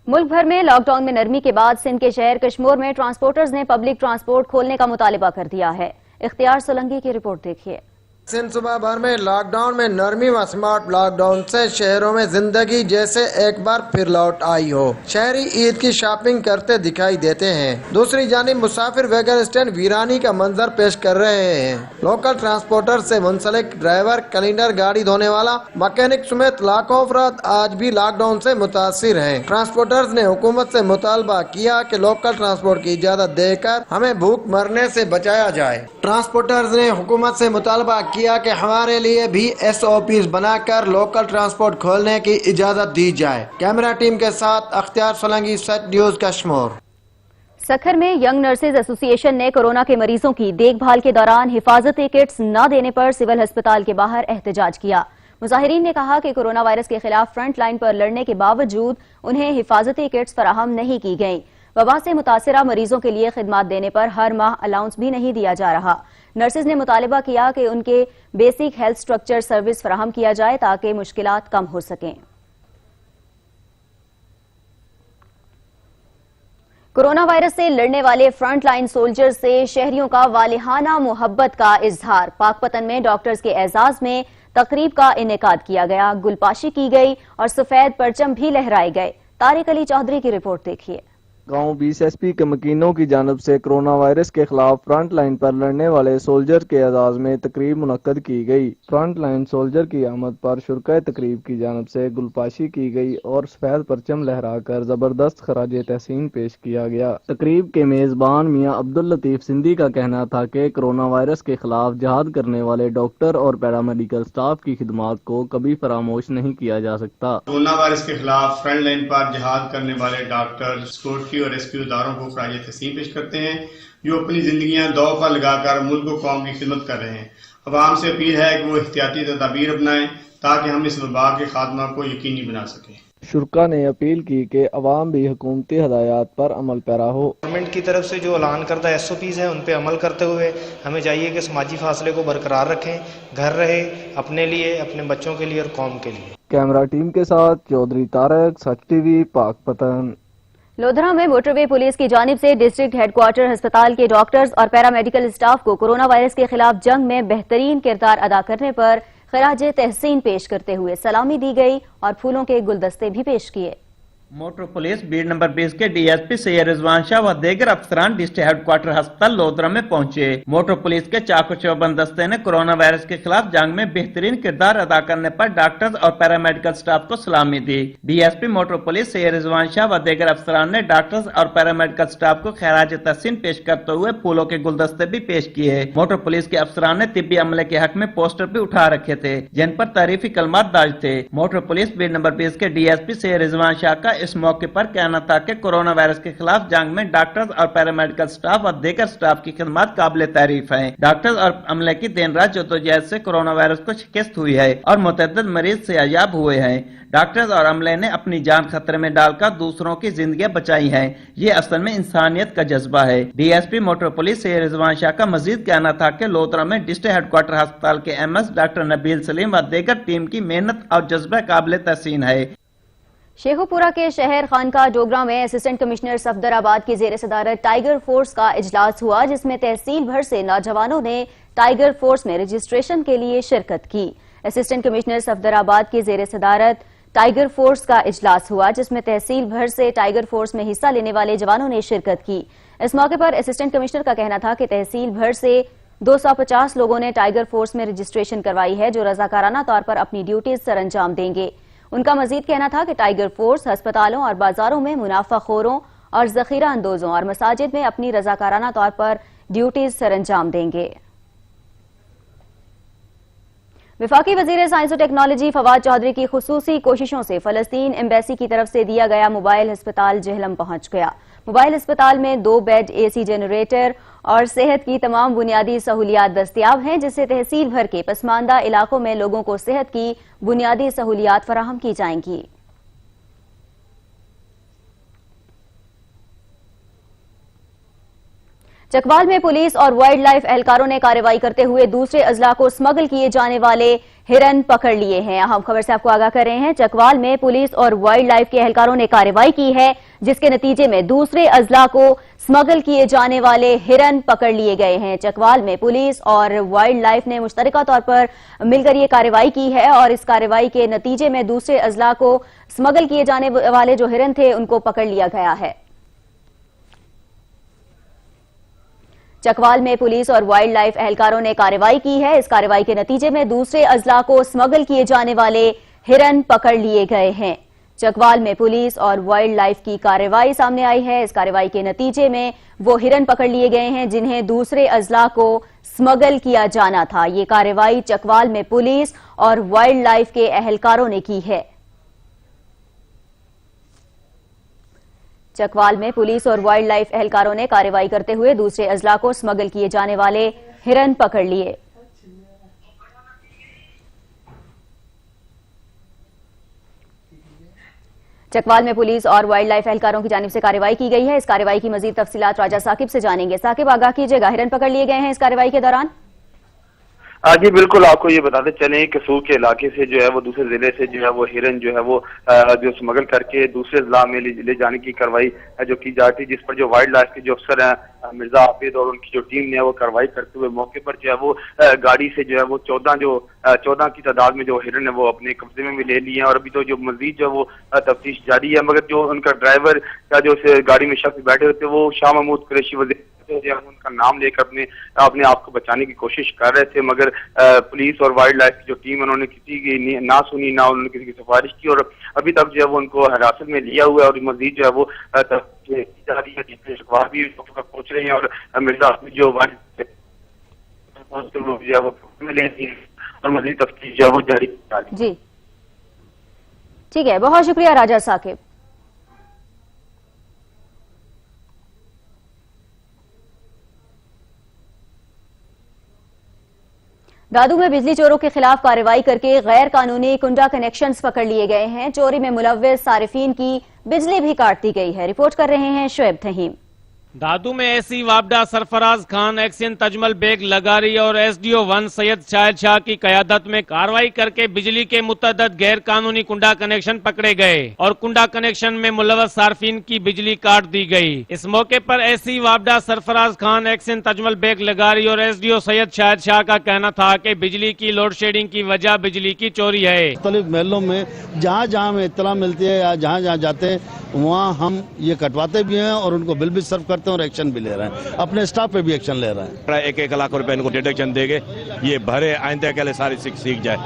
मुल्क भर में लॉकडाउन में नरमी के बाद सिंध के शहर कश्मोर में ट्रांसपोर्टर्स ने पब्लिक ट्रांसपोर्ट खोलने का मुतालिबा कर दिया है। इख्तियार सोलंकी की रिपोर्ट देखिए। सिंध सूबा भर में लॉकडाउन में नरमी व स्मार्ट लॉकडाउन से शहरों में जिंदगी जैसे एक बार फिर लौट आई हो। शहरी ईद की शॉपिंग करते दिखाई देते हैं। दूसरी जानिब मुसाफिर वैगन स्टैंड वीरानी का मंजर पेश कर रहे हैं। लोकल ट्रांसपोर्टर से मुंसलिक ड्राइवर, क्लीनर, गाड़ी धोने वाला, मैकेनिक समेत लाखों अफराद आज भी लॉकडाउन से मुतासिर हैं। ट्रांसपोर्टर्स ने हुकूमत से मुतालबा किया कि लोकल ट्रांसपोर्ट की इजाजत देकर हमें भूख मरने से बचाया जाए। ट्रांसपोर्टर्स ने हुकूमत से मुतालबा किया कि हमारे लिए भी SOPs बनाकर लोकल ट्रांसपोर्ट खोलने की इजाजत दी जाए। कैमरा टीम के साथ अख्तियार सोलंकी, सच न्यूज कश्मीर। सखर में यंग नर्सेज एसोसिएशन ने कोरोना के मरीजों की देखभाल के दौरान हिफाजती किट्स न देने पर सिविल अस्पताल के बाहर एहतजाज किया। मुजाहिरीन ने कहा कि कोरोना वायरस के खिलाफ फ्रंट लाइन पर लड़ने के बावजूद उन्हें हिफाजती किट्स फराहम नहीं की गईं। वबा से मुतासिरा मरीजों के लिए खिदमत देने पर हर माह अलाउंस भी नहीं दिया जा रहा। नर्सेज ने मुतालिबा किया कि उनके बेसिक हेल्थ स्ट्रक्चर सर्विस फराहम किया जाए ताकि मुश्किलात कम हो सकें। कोरोना वायरस से लड़ने वाले फ्रंट लाइन सोल्जर्स से शहरियों का वालिहाना मोहब्बत का इजहार। पाकपतन में डॉक्टर्स के एजाज में तकरीब का इनेकाद किया गया, गुलपाशी की गई और सफेद परचम भी लहराए गए। तारिक अली चौधरी की रिपोर्ट देखिए। गांव 20 SP के मकीनों की जानब से कोरोना वायरस के खिलाफ फ्रंट लाइन पर लड़ने वाले सोल्जर के एजाज में तकरीब मुनक्कद की गई। फ्रंट लाइन सोल्जर की आमद पर शुरका तकरीब की जानब से गुलपाशी की गई और सफेद परचम लहराकर जबरदस्त खराज तहसीन पेश किया गया। तकरीब के मेजबान मियां अब्दुल लतीफ सिंधी का कहना था कि कोरोना वायरस के खिलाफ जहाद करने वाले डॉक्टर और पैरामेडिकल स्टाफ की खिदमात को कभी फरामोश नहीं किया जा सकता। कोरोना वायरस के खिलाफ फ्रंट लाइन पर जहाद करने वाले डॉक्टर, सिक्योरिटी और रेस्क्यू इदारों को खराज तहसीन पेश करते हैं, जो अपनी जिंदगियां दांव पर लगाकर मुल्क और कौम की खिदमत कर रहे हैं। अवाम से अपील है कि वो एहतियाती तदाबीर अपनाएं ताकि हम इस वबा के खात्मा को यकीनी बना सकें। شرکا نے اپیل کی کہ عوام بھی حکومتی ہدایات پر عمل پیرا ہو۔ گورنمنٹ کی طرف سے جو اعلان کردہ SOPs ہیں ان پہ عمل کرتے ہوئے ہمیں چاہیے کہ سماجی فاصلے کو برقرار رکھیں، گھر رہے اپنے لیے، اپنے بچوں کے لیے اور قوم کے لیے۔ کیمرہ ٹیم کے ساتھ چودھری طارق، سچ ٹی وی، پاک پتن۔ لودھرا میں موٹر وے پولیس کی جانب سے ڈسٹرکٹ ہیڈ کوارٹر ہسپتال کے ڈاکٹرز اور پیرامیڈیکل اسٹاف کو کورونا وائرس کے خلاف جنگ میں بہترین کردار ادا کرنے پر خراج تحسین پیش کرتے ہوئے سلامی دی گئی اور پھولوں کے گلدستے بھی پیش کیے۔ موٹر پولیس بیٹ نمبر 20 کے DSP سید رضوان شاہ و دیگر افسران ڈسٹرکٹ ہیڈ کوارٹر ہسپتال لودھرا میں پہنچے۔ موٹر پولیس کے چاق و چوبند دستے نے کورونا وائرس کے خلاف جنگ میں بہترین کردار ادا کرنے پر ڈاکٹرز اور پیرامیڈیکل سٹاف کو سلامی دی۔ DSP موٹر پولیس سید رضوان شاہ و دیگر افسران نے ڈاکٹرز اور پیرامیڈیکل سٹاف کو خراج تحسین پیش کرتے ہوئے پھولوں کے گلدستے بھی پیش کیے۔ موٹر پولیس کے افسران نے طبی عملے کے حق میں پوسٹر بھی اٹھا رکھے تھے جن پر تعریفی کلمات درج تھے۔ موٹر پولیس بیٹ نمبر 20 کے DSP سید رضوان شاہ کا اس موقع پر کہنا تھا کہ کورونا وائرس کے خلاف جنگ میں ڈاکٹرز اور پیرامیڈیکل سٹاف اور دیگر سٹاف کی خدمات قابل تعریف ہیں۔ ڈاکٹرز اور عملے کی دن رات جدوجہد سے کورونا وائرس کو شکست ہوئی ہے اور متعدد مریض صحتیاب ہوئے ہیں۔ ڈاکٹرز اور عملے نے اپنی جان خطرے میں ڈال کر دوسروں کی زندگیاں بچائی ہیں۔ یہ اصل میں انسانیت کا جذبہ ہے۔ DSP موٹر پولیس سید رضوان شاہ کا مزید کہنا تھا کہ لودھرا میں ڈسٹرکٹ ہیڈ کوارٹر ہسپتال کے MS ڈاکٹر نبیل سلیم و دیگر ٹیم کی محنت اور جذبہ قابل تحسین ہے۔ شیخو پورہ کے شہر خانقاہ ڈوگرہ میں اسسٹنٹ کمشنر صفدر آباد کی زیر صدارت ٹائیگر فورس کا اجلاس ہوا جس میں تحصیل بھر سے نوجوانوں نے ٹائیگر فورس میں رجسٹریشن کے لیے شرکت کی۔ اسسٹنٹ کمشنر صفدر آباد کی زیر صدارت ٹائیگر فورس کا اجلاس ہوا جس میں تحصیل بھر سے ٹائیگر فورس میں حصہ لینے والے جوانوں نے شرکت کی۔ اس موقع پر اسسٹنٹ کمشنر کا کہنا تھا کہ تحصیل بھر سے 250 لوگوں نے ٹائیگر فورس میں رجسٹریشن کروائی ہے جو رضاکارانہ طور پر اپنی ڈیوٹیز سر انجام دیں گے۔ ان کا مزید کہنا تھا کہ ٹائیگر فورس ہسپتالوں اور بازاروں میں منافع خوروں اور ذخیرہ اندوزوں اور مساجد میں اپنی رضاکارانہ طور پر ڈیوٹیز سر انجام دیں گے۔ وفاقی وزیر سائنس و ٹیکنالوجی فواد چودھری کی خصوصی کوششوں سے فلسطین ایمبیسی کی طرف سے دیا گیا موبائل ہسپتال جہلم پہنچ گیا۔ موبائل ہسپتال میں 2 بیڈ AC جنریٹر اور صحت کی تمام بنیادی سہولیات دستیاب ہیں جس سے تحصیل بھر کے پسماندہ علاقوں میں لوگوں کو صحت کی بنیادی سہولیات فراہم کی جائیں گی۔ چکوال میں پولیس اور وائلڈ لائف اہلکاروں نے کارروائی کرتے ہوئے دوسرے اضلاع کو سمگل کیے جانے والے ہرن پکڑ لیے ہیں۔ اہم خبر سے آپ کو آگاہ کر رہے ہیں، چکوال میں پولیس اور وائلڈ لائف کے اہلکاروں نے کارروائی کی ہے جس کے نتیجے میں دوسرے اضلاع کو سمگل کیے جانے والے ہرن پکڑ لیے گئے ہیں۔ چکوال میں پولیس اور وائلڈ لائف نے مشترکہ طور پر مل کر یہ کارروائی کی ہے اور اس کارروائی کے نتیجے میں دوسرے اضلاع کو سمگل کیے جانے والے جو ہرن تھے ان کو پکڑ لیا گیا ہے۔ چکوال میں پولیس اور وائلڈ لائف اہلکاروں نے کارروائی کی ہے۔ اس کارروائی کے نتیجے میں دوسرے اضلاع کو سمگل کیے جانے والے ہرن پکڑ لیے گئے ہیں۔ چکوال میں پولیس اور وائلڈ لائف کی کارروائی سامنے آئی ہے۔ اس کارروائی کے نتیجے میں وہ ہرن پکڑ لیے گئے ہیں جنہیں دوسرے اضلاع کو سمگل کیا جانا تھا۔ یہ کارروائی چکوال میں پولیس اور وائلڈ لائف کے اہلکاروں نے کی ہے۔ چکوال میں پولیس اور وائلڈ لائف اہلکاروں نے کارروائی کرتے ہوئے دوسرے اضلاع کو سمگل کیے جانے والے ہرن پکڑ لیے۔ چکوال میں پولیس اور وائلڈ لائف اہلکاروں کی جانب سے کارروائی کی گئی ہے۔ اس کارروائی کی مزید تفصیلات راجہ ثاقب سے جانیں گے۔ ثاقب، آگاہ کیجیے گا، ہرن پکڑ لیے گئے ہیں اس کارروائی کے دوران؟ جی بالکل، آپ کو یہ بتاتے چلیں کہ سوق کے علاقے سے جو ہے وہ دوسرے ضلع سے جو ہے وہ ہرن جو ہے وہ جو سمگل کر کے دوسرے اضلاع میں لے جانے کی کارروائی جو کی جاتی ہے، جس پر جو وائلڈ لائف کے جو افسر ہیں مرزا عابد اور ان کی جو ٹیم نے وہ کارروائی کرتے ہوئے موقع پر جو ہے وہ گاڑی سے جو ہے وہ 14 کی تعداد میں جو ہرن ہے وہ اپنے قبضے میں بھی لے لیے ہیں اور ابھی تو جو مزید جو وہ تفتیش جاری ہے، مگر جو ان کا ڈرائیور یا جو گاڑی میں شخص بیٹھے ہوتے وہ شاہ محمود قریشی وزیر ان کا نام لے کر اپنے آپ کو بچانے کی کوشش کر رہے تھے، مگر پولیس اور وائلڈ لائف کی جو ٹیم انہوں نے کسی کی نہ سنی نہ انہوں نے کسی کی سفارش کی اور ابھی تک جو ہے وہ ان کو حراست میں لیا ہوا ہے اور مزید جو ہے وہ بھی پہنچ رہے ہیں اور مرزا جو اور مزید تفتیش جو ہے وہ جاری جی ٹھیک ہے، بہت شکریہ راجہ ثاقب۔ दादू में बिजली चोरों के खिलाफ कार्रवाई करके गैर कानूनी कुंडा कनेक्शंस पकड़ लिए गए हैं। चोरी में मुलव्विस सारिफीन की बिजली भी काट दी गई है। रिपोर्ट कर रहे हैं शुएब तहीम। दादू में एसी वाबडा सरफराज खान, एक्सियन तजमल बेग लगारी और SDO 1 सैयद शाहिद शाह की क़यादत में कार्रवाई करके बिजली के मुतअद्दिद गैर कानूनी कुंडा कनेक्शन पकड़े गए और कुंडा कनेक्शन में मुलव्वस सार्फिन की बिजली काट दी गई। इस मौके पर एसी वाबडा सरफराज खान, एक्सियन तजमल बेग लगारी और SDO सैयद शाहिद शाह का कहना था कि बिजली की लोड शेडिंग की वजह बिजली की चोरी है। मुख्तलिफ महलों में जहाँ जहाँ हमें इत्तला मिलती है या जहाँ जहाँ जाते हैं वहाँ हम ये कटवाते भी हैं और उनको बिल भी सर्व करते हैं और एक्शन भी ले रहे हैं, अपने स्टाफ पे भी एक्शन ले रहे हैं। 1-1 लाख रुपए इनको डिडक्शन देंगे, ये भरे आइंदे के लिए सारी सीख जाए।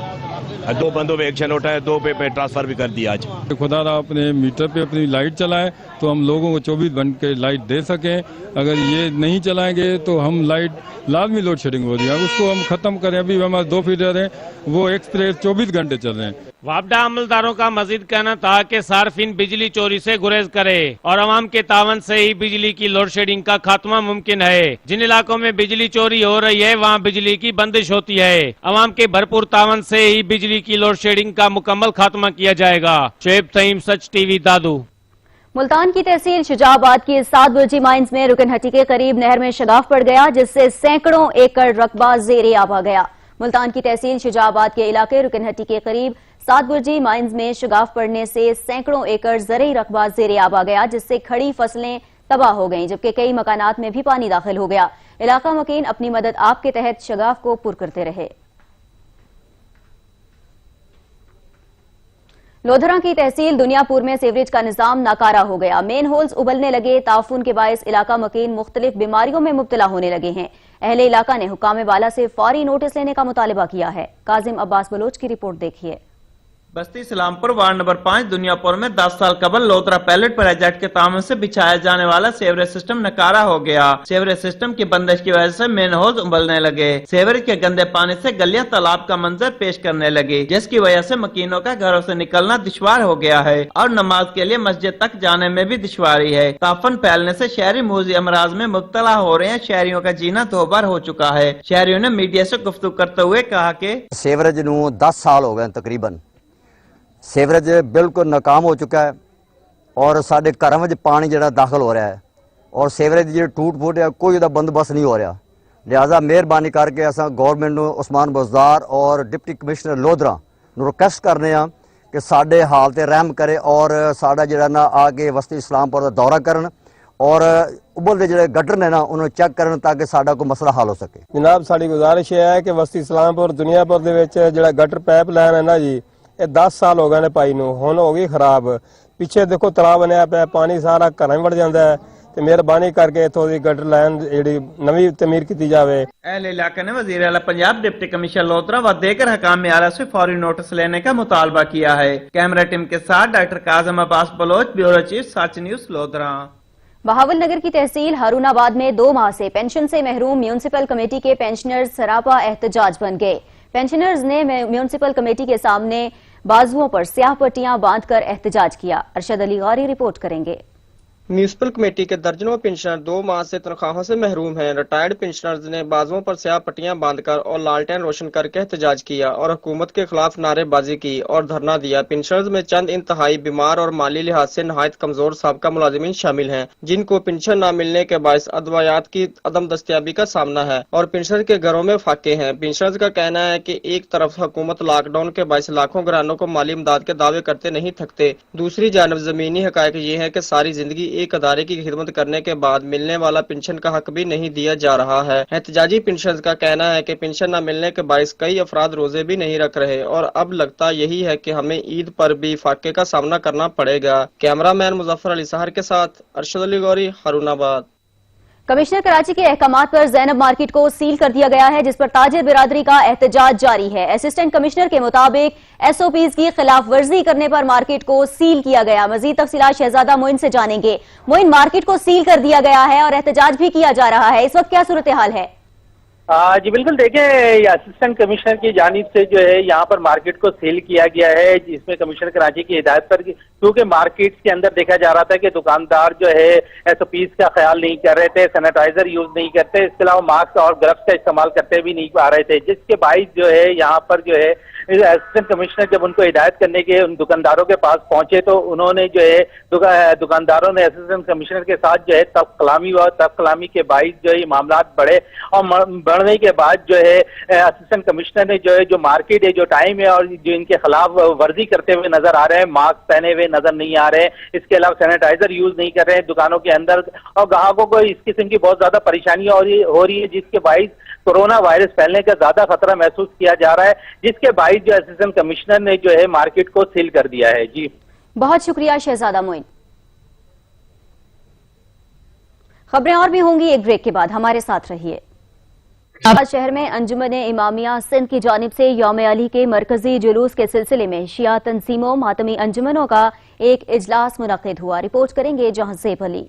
2 बंदों पे एक्शन उठाए, 2 पे ट्रांसफर भी कर दिया आज। खुदा अपने मीटर पे अपनी लाइट चलाए तो हम लोगों को 24 घंटे लाइट दे सकें। अगर ये नहीं चलाएंगे तो हम लाइट लाजमी लोड शेडिंग हो रही है, उसको हम खत्म करें। अभी हमारे 2 फीडर हैं, वो एक्सप्रेस 24 घंटे चल रहे हैं। वापडा अमलदारों का मजीद कहना था कि सार्फिन बिजली चोरी से गुरेज करे और अवाम के तावन से ही बिजली की लोड शेडिंग का खात्मा मुमकिन है। जिन इलाकों में बिजली चोरी हो रही है वहाँ बिजली की बंदिश होती है। अवाम के भरपूर तावन से ही बिजली की लोड शेडिंग का मुकम्मल खात्मा किया जाएगा। शुएब तहीम, सच टीवी, दादू। मुल्तान की तहसील शुजाबाद की 7 बुर्जी माइंस में रुकनहट्टी के करीब नहर में शगाफ पड़ गया, जिससे सैकड़ों एकड़ रकबा ज़ेरे आब आ गया। मुल्तान की तहसील शुजाबाद के इलाके रुकनहट्टी के करीब 7 बुर्जी माइंस में शगाफ पड़ने से सैकड़ों एकड़ ज़रई रकबा ज़ेरे आब आ गया, जिससे खड़ी फसलें तबाह हो गईं, जबकि कई मकानात में भी पानी दाखिल हो गया। इलाका मकीन अपनी मदद आप के तहत शगाफ को पुर करते रहे। लोधरा की तहसील दुनियापुर में सीवरेज का निजाम नाकारा हो गया। मेन होल्स उबलने लगे। ताफून के बायस इलाका मकीन मुख्तलिफ बीमारियों में मुब्तला होने लगे हैं। अहले इलाका ने हुकाम बाला से फौरी नोटिस लेने का मुतालबा किया है। काजिम अब्बास बलोच की रिपोर्ट देखिए। बस्ती सलामपुर वार्ड नंबर 5 दुनियापुर में 10 साल कबल लोधरा पैलेट प्रोजेक्ट के तामन से बिछाया जाने वाला सेवरेज सिस्टम नकारा हो गया। सेवरेज सिस्टम की बंदिश की वजह से मेन होल्स उबलने लगे। सेवरेज के गंदे पानी से गलियां तालाब का मंजर पेश करने लगी, जिसकी वजह से मकीनों का घरों से निकलना दुश्वार हो गया है और नमाज के लिए मस्जिद तक जाने में भी दुश्वारी है। ताफन फैलने से शहरी मूजी अमराज में मुब्तला हो रहे हैं। शहरियों का जीना दोबार हो चुका है। शहरियों ने मीडिया से गुफ्तगू करते हुए कहा कि सेवरेज नूं 10 साल हो गए तकरीबन। सेवरेज बिल्कुल नाकाम हो चुका है और साढ़े घरों में पानी जो दाखिल हो रहा है और सेवरेज जो टूट फूट है कोई बंदोबस्त नहीं हो रहा। लिहाजा मेहरबानी करके अस गौरमेंट उस्मान बुज़दार और डिप्टी कमिश्नर लोधरा रिक्वेस्ट करने कि साढ़े हाल ते रहम करे और साढ़ा जो ना आके वस्ती इस्लामपुर का दौरा करन और उबलते जो गटर ने ना उन्होंने चेक करन ताकि साढ़ा कोई मसला हल हो सके। जनाब साड़ी गुजारिश है कि वस्ती इस्लामपुर दुनियापुर दे विच जिहड़ा गटर पाइप लाइन है ना जी, 10 साल हो गए ने पाई नूं, हुण हो गई खराब। पिछे देखो तलाब बनया पिया, पानी सारा घरां वड़ जांदा है ते मेहरबानी करके इत्थों दी गटर लाइन जिहड़ी नवीं तमीर की जावे। अहले इलाके ने वज़ीर आला पंजाब डिप्टी कमिश्नर लोधरा व देगर हकाम आला से फौरी नोटिस लेने का मुतालबा किया है। कैमरा टीम के साथ doctor Kazim Abbas Baloch, bureau chief, Sach news, Lodhran. Bahawal Nagar की तहसील हारूनाबाद में 2 माह से पेंशन से महरूम म्यूनिसिपल कमेटी के पेंशनर्स सरापा एहतजाज बन गए। पेंशनर्स ने म्यूनिसिपल कमेटी के सामने बाजुओं पर स्याह पट्टियां बांधकर एहतजाज किया। अरशद अली गौरी रिपोर्ट करेंगे। म्यूनिसिपल कमेटी के दर्जनों पेंशनर 2 माह से तनख्वाहों से महरूम हैं। रिटायर्ड पेंशनर्स ने बाजुओं पर स्याह पट्टियां बांधकर और लालटेन रोशन करके एहतजाज किया और हुकूमत के खिलाफ नारेबाजी की और धरना दिया। पेंशनर्स में चंद इंतहाई बीमार और माली लिहाज से नहायत कमजोर साबका मुलाजिमीन शामिल हैं, जिनको पेंशन न मिलने के बायस अदवायात की अदम दस्तियाबी का सामना है और पेंशनर के घरों में फाके हैं। पेंशनर्स का कहना है कि एक तरफ हुकूमत लॉकडाउन के बायस लाखों घरानों को माली इमदाद के दावे करते नहीं थकते, दूसरी जानब जमीनी हकायक ये है कि सारी जिंदगी एक अदारे की खिदमत करने के बाद मिलने वाला पेंशन का हक भी नहीं दिया जा रहा है। एहतजाजी पेंशनर्स का कहना है कि पेंशन न मिलने के बायस कई अफराद रोजे भी नहीं रख रहे और अब लगता यही है कि हमें ईद पर भी फाके का सामना करना पड़ेगा। कैमरामैन मुजफ्फर अली सहर के साथ अरशद अली गौरी, हारूनाबाद। कमिश्नर कराची के अहकामात पर ज़ैनब मार्केट को सील कर दिया गया है, जिस पर ताजिर बिरादरी का एहतजाज जारी है। असिस्टेंट कमिश्नर के मुताबिक SOPs की खिलाफ वर्जी करने पर मार्केट को सील किया गया। मजीद तफसीलात शहजादा मोइन से जानेंगे। मोइन, मार्केट को सील कर दिया गया है और एहतजाज भी किया जा रहा है, इस वक्त क्या सूरत हाल है? जी बिल्कुल, देखें असिस्टेंट कमिश्नर की जानिब से जो है यहाँ पर मार्केट को सील किया गया है, जिसमें कमिश्नर कराची की हिदायत पर क्योंकि मार्केट्स के अंदर देखा जा रहा था कि दुकानदार जो है SOPs का ख्याल नहीं कर रहे थे, सैनिटाइजर यूज नहीं करते, इसके अलावा मास्क और ग्लव्स का इस्तेमाल करते भी नहीं पा रहे थे, जिसके बाइस जो है यहाँ पर जो है असिस्टेंट कमिश्नर जब उनको हिदायत करने के उन दुकानदारों के पास पहुंचे तो उन्होंने जो है दुकानदारों ने असिस्टेंट कमिश्नर के साथ जो है तब कलामी के बाइस जो है मामला बढ़े और बढ़ने के बाद जो है असिस्टेंट कमिश्नर ने जो है जो मार्केट है, जो टाइम है और जो इनके खिलाफ वर्जी करते हुए नजर आ रहे हैं, मास्क पहने हुए नजर नहीं आ रहे हैं, इसके अलावा सैनिटाइजर यूज नहीं कर रहे हैं दुकानों के अंदर, और ग्राहकों को इस किस्म की बहुत ज्यादा परेशानी हो रही है जिसके बाइस कोरोना वायरस फैलने का ज्यादा खतरा महसूस किया जा रहा है, जिसके बाइस जो असिस्टेंट कमिश्नर ने जो है मार्केट को सील कर दिया है। जी बहुत शुक्रिया शहजादा मोइन। खबरें और भी होंगी एक ब्रेक के बाद, हमारे साथ रहिए। आज शहर में अंजुमन इमामिया सिंध की जानिब से यौम अली के मरकजी जुलूस के सिलसिले में शिया तंजीमों मातमी अंजुमनों का एक इजलास मुनक्किद हुआ। रिपोर्ट करेंगे जहांसेब अली।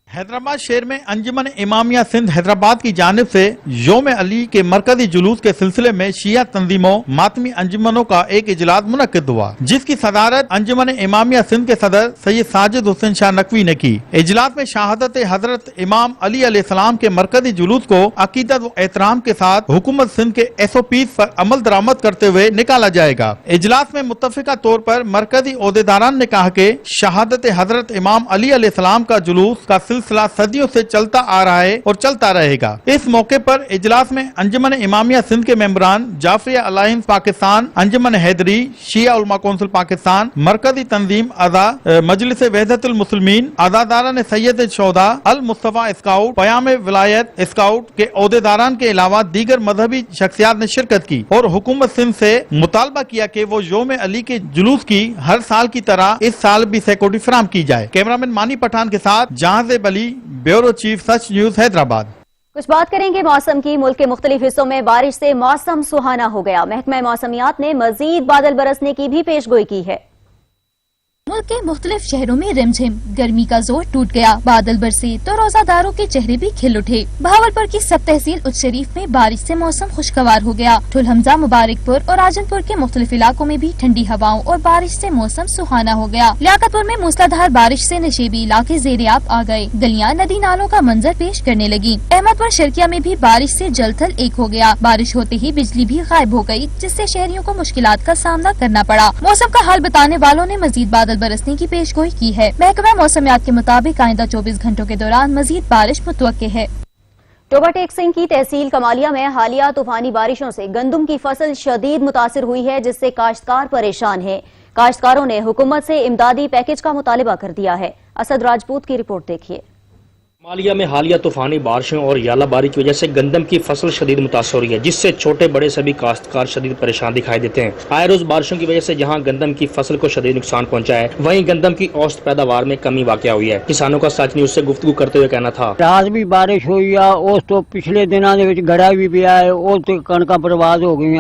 हैदराबाद शहर में अंजुमन इमामिया सिंध हैदराबाद की जानिब से यौम अली के मरकजी जुलूस के सिलसिले में शिया तंजीमों मातमी अंजुमनों का एक इजलास मुनक्किद हुआ, जिसकी सदारत अंजुमन इमामिया सिंध के सदर सैयद साजिद हुसैन शाह नकवी ने की। इजलास में शहादत हजरत इमाम अली अलैहिस्सलाम के मरकजी जुलूस को अकीदत व एहतराम के साथ हुकूमत सिंध के SOPs पर अमल दरामद करते हुए निकाला जाएगा। इजलास में मुत्तफिका तौर पर मरकजी ओहदेदारान ने कहा कि शहादत हजरत इमाम अली अलैहिस्सलाम का जुलूस का सिलसिला सदियों से चलता आ रहा है और चलता रहेगा। इस मौके पर इजलास में अंजुमन इमामिया सिंध के मेंबरान, जाफरिया अलायंस पाकिस्तान, अंजुमन हैदरी, शिया उलमा कौंसिल पाकिस्तान, मरकजी तंजीम आज़ा, मजलिस वहदतुल मुस्लिमीन, आज़ादारान सैयद शोदा, अल मुस्तफा स्काउट, पयाम विलायत स्काउट के ओहदेदारान के अलावा दीगर मजहबी शख्सियात ने शिरकत की और हुकूमत सिंध से मुतालबा किया कि वो यौम अली के जुलूस की हर साल की तरह इस साल भी सिक्योरिटी फराहम की जाए। कैमरामैन मानी पठान के साथ जहांसेब अली, ब्यूरो चीफ सच न्यूज हैदराबाद। कुछ बात करेंगे मौसम की। मुल्क के मुख्तलिफ हिस्सों में बारिश से मौसम सुहाना हो गया। महकमा मौसमियात ने मजीद बादल बरसने की भी पेशगोई की है। मुल्क के मुख्तलिफ शहरों में रिमझिम गर्मी का जोर टूट गया, बादल बरसे तो रोजादारों के चेहरे भी खिल उठे। बहावलपुर की सब तहसील उच्च शरीफ में बारिश से मौसम खुशगवार हो गया। ठुलहमजा, मुबारकपुर और राजनपुर के मुख्तलिफ इलाकों में भी ठंडी हवाओं और बारिश से मौसम सुहाना हो गया। लियाकतपुर में मूसलाधार बारिश से नशेबी इलाके ज़ेर-ए-आब आ गए, गलियां नदी नालों का मंजर पेश करने लगी। अहमदपुर शर्किया में भी बारिश से जलथल एक हो गया। बारिश होते ही बिजली भी गायब हो गयी, जिससे शहरियों को मुश्किलात का सामना करना पड़ा। मौसम का हाल बताने वालों ने मजीद बादल बरसने की पेशगोई की है। महकमा मौसमियात के मुताबिक आइंदा 24 घंटों के दौरान मजीद बारिश मुतवक्के है। टोबा टेक सिंह की तहसील कमालिया में हालिया तूफानी बारिशों से गंदम की फसल शदीद मुतासिर हुई है, जिससे काश्तकार परेशान है। काश्तकारों ने हुकूमत से इमदादी पैकेज का मुतालिबा कर दिया है। असद राजपूत की रिपोर्ट देखिए। मालिया में हालिया तूफानी बारिशों और यालाबारी की वजह से गंदम की फसल शदीद मुतासर हुई है, जिससे छोटे बड़े सभी काश्तकार शदीद परेशान दिखाई देते हैं। आए रोज बारिशों की वजह से जहां गंदम की फसल को शदीद नुकसान पहुंचा है, वहीं गंदम की औसत पैदावार में कमी वाक़या हुई है। किसानों का सच न्यूज से गुफ्तगू करते हुए कहना था, रात भी बारिश हुई है, उस तो पिछले दिनों के गड़ा भी पिया है, वो तो कणकां बर्बाद हो गई।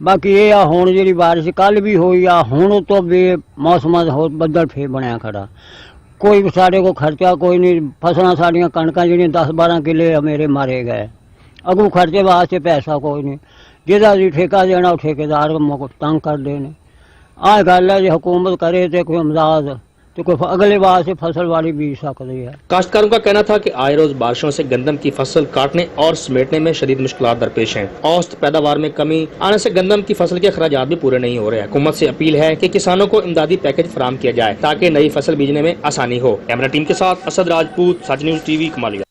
बाकी ये आ हुण जिहड़ी बारिश कल भी हुई आ, हुण तो बेमौसम बदल फिर बनया खड़ा। कोई साढ़े को खर्चा कोई नहीं, फसलों साड़ियाँ कणकां जिहड़ियां 10-12 किले मेरे मारे गए, अगू खर्चे वास्ते पैसा कोई नहीं। जिहदा जी ठेका देना ठेकेदार तंग कर देने। आ गल है, जो हुकूमत करे तो कोई इमदाद तो कोई अगले वास्ते फसल वाली बीज सकती है। काश्तकारों का कहना था कि आए रोज बारिशों से गंदम की फसल काटने और समेटने में शदीद मुश्किलात दरपेश हैं। औसत पैदावार में कमी आने से गंदम की फसल के अखराजात भी पूरे नहीं हो रहे हैं। हुकूमत से अपील है कि किसानों को इमदादी पैकेज फराहम किया जाए ताकि नई फसल बीजने में आसानी हो। कैमरा टीम के साथ असद राजपूत, सच न्यूज टीवी, कमालिया।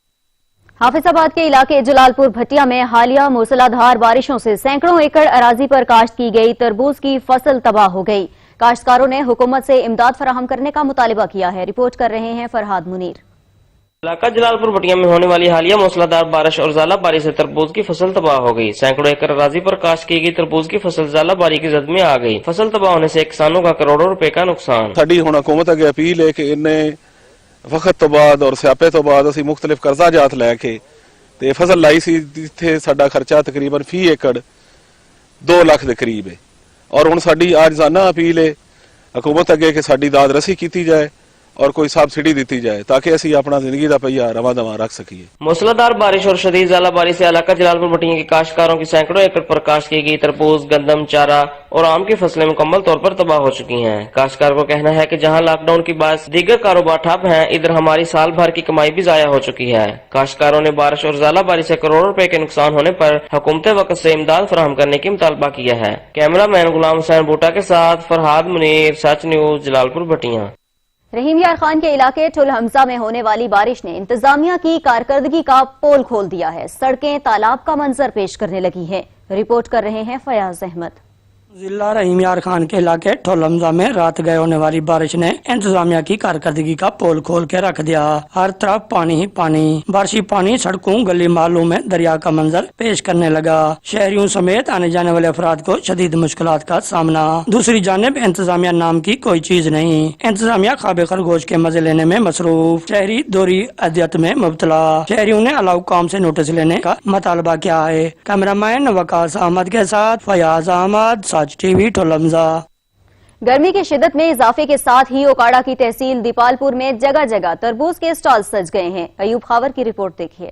हाफिजाबाद के इलाके जलालपुर भटिया में हालिया मूसलाधार बारिशों से सैकड़ों एकड़ अराजी पर काश्त की गई तरबूज की फसल तबाह हो गई। काश्तकारों ने हुकूमत से इमदाद फराहम करने का मुतालिबा किया है। रिपोर्ट कर रहे हैं फरहाद मुनीर। इलाका जलालपुर भटिया में होने वाली हालिया मूसलाधार बारिश और ज़ालाबारी से तरबूज की फसल तबाह हो गई। सैकड़ों एकड़ अराजी पर काश्त की गई तरबूज की फसल ज़ालाबारी की जद में आ गई। फसल तबाह होने से किसानों का करोड़ों रुपए का नुकसान। साडी हुण हुकूमत अगे अपील है कि इन्ने वक्त तो बाद और स्यापे तो बाद असीं मुख्तलिफ कर्जा जात लैके ते फसल लाई सी, जिथे साडा खर्चा तकरीबन फी एकड़ 2 लाख के करीब है। और हुण साडी आज रोजाना अपील है हुकूमत अगे कि साडी दाद रसी की जाए और कोई सब्सिडी दी जाए ताकि असी अपना जिंदगी का पहिया रवा दवा रख सकिए। मूसलाधार बारिश और शदीद ज़ालाबारी से इलाका जलालपुर भटियां के काश्तकारों की सैकड़ों एकड़ पर काश्त की गई तरबूज, गंदम, चारा और आम की फसलें मुकम्मल तौर पर तबाह हो चुकी हैं। काश्तकार को कहना है कि जहां लॉकडाउन की बात दीगर कारोबार ठप हैं, इधर हमारी साल भर की कमाई भी जाया हो चुकी है। काश्तकारों ने बारिश और ज़ालाबारी से करोड़ों रुपए के नुकसान होने पर हुकूमत वक्त से इमदाद फराहम करने की मुतालबा किया है। कैमरा मैन गुलाम हुसैन बूटा के साथ फरहाद मुनीर, सच न्यूज, जलालपुर भटियां। रहीम यार खान के इलाके ठुल हमजा में होने वाली बारिश ने इंतजामिया की कारकर्दगी का पोल खोल दिया है। सड़कें तालाब का मंजर पेश करने लगी हैं। रिपोर्ट कर रहे हैं फयाज अहमद। जिला रहीम यार खान के इलाके ठुल हमजा में रात गए होने वाली बारिश ने इंतजामिया की कारकर्दगी का पोल खोल के रख दिया। हर तरफ पानी ही पानी, बारिशी पानी सड़कों गली मालों में दरिया का मंजर पेश करने लगा। शहरियों समेत आने जाने वाले अफराद को शदीद मुश्किलात का सामना। दूसरी जानिब इंतजामिया नाम की कोई चीज नहीं। इंतजामिया खाबे खरगोश के मजे लेने में मसरूफ, शहरी दोहरी अदियत में मुब्तला। शहरियों ने अलाउ काम से नोटिस लेने का मुतालबा किया है। कैमरामैन वकास अहमद के साथ फयाज अहमद, टीवी ठुल हमजा। गर्मी की शिद्दत में इजाफे के साथ ही ओकाड़ा की तहसील दीपालपुर में जगह जगह तरबूज के स्टॉल सज गए हैं। अयूब खावर की रिपोर्ट देखिए।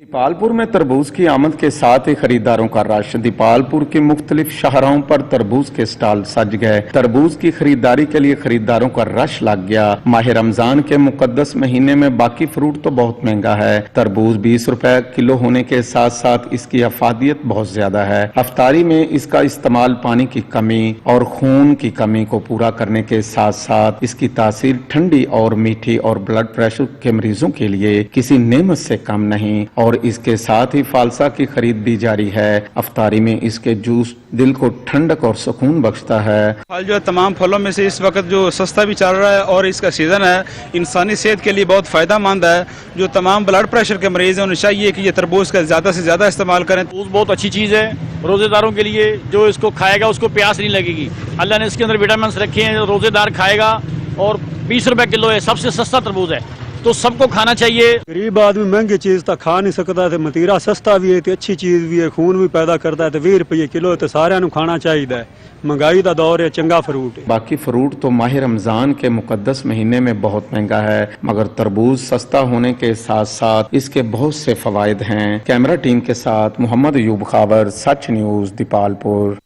दीपालपुर में तरबूज की आमद के साथ ही खरीदारों का रश। दीपालपुर के मुख्तलिफ शाहराहों पर तरबूज के स्टॉल सज गए। तरबूज की खरीदारी के लिए खरीदारों का रश लग गया। माह रमजान के मुकद्दस महीने में बाकी फ्रूट तो बहुत महंगा है। तरबूज 20 रुपए किलो होने के साथ साथ इसकी अफादियत बहुत ज्यादा है। अफ्तारी में इसका इस्तेमाल पानी की कमी और खून की कमी को पूरा करने के साथ साथ इसकी तासीर ठंडी और मीठी और ब्लड प्रेशर के मरीजों के लिए किसी नेमत से कम नहीं। और इसके साथ ही फालसा की खरीद भी जारी है। अफ्तारी में इसके जूस दिल को ठंडक और सुकून बख्शता है। फल जो है तमाम फलों में से इस वक्त जो सस्ता भी चल रहा है और इसका सीजन है, इंसानी सेहत के लिए बहुत फायदा मंद है। जो तमाम ब्लड प्रेशर के मरीज हैं उन्हें चाहिए कि ये तरबूज का ज्यादा से ज्यादा इस्तेमाल करें। तरबूज बहुत अच्छी चीज है रोजेदारों के लिए। जो इसको खाएगा उसको प्यास नहीं लगेगी। अल्लाह ने इसके अंदर विटामिन रखे हैं, रोजेदार खाएगा। और 20 रुपए किलो है, सबसे सस्ता तरबूज है, तो सबको खाना चाहिए। गरीब आदमी महंगी चीज तो खा नहीं सकता, तो मतीरा सस्ता भी है, तो अच्छी चीज भी है, खून भी पैदा करता है, तो 20 रुपये किलो है, तो सारे खाना चाहिए। महंगाई का दौर है, चंगा फ्रूट है। बाकी फ्रूट तो माह रमजान के मुकद्दस महीने में बहुत महंगा है, मगर तरबूज सस्ता होने के साथ साथ इसके बहुत से फवायद हैं। कैमरा टीम के साथ मोहम्मद अयूब खावर, सच न्यूज, दीपालपुर।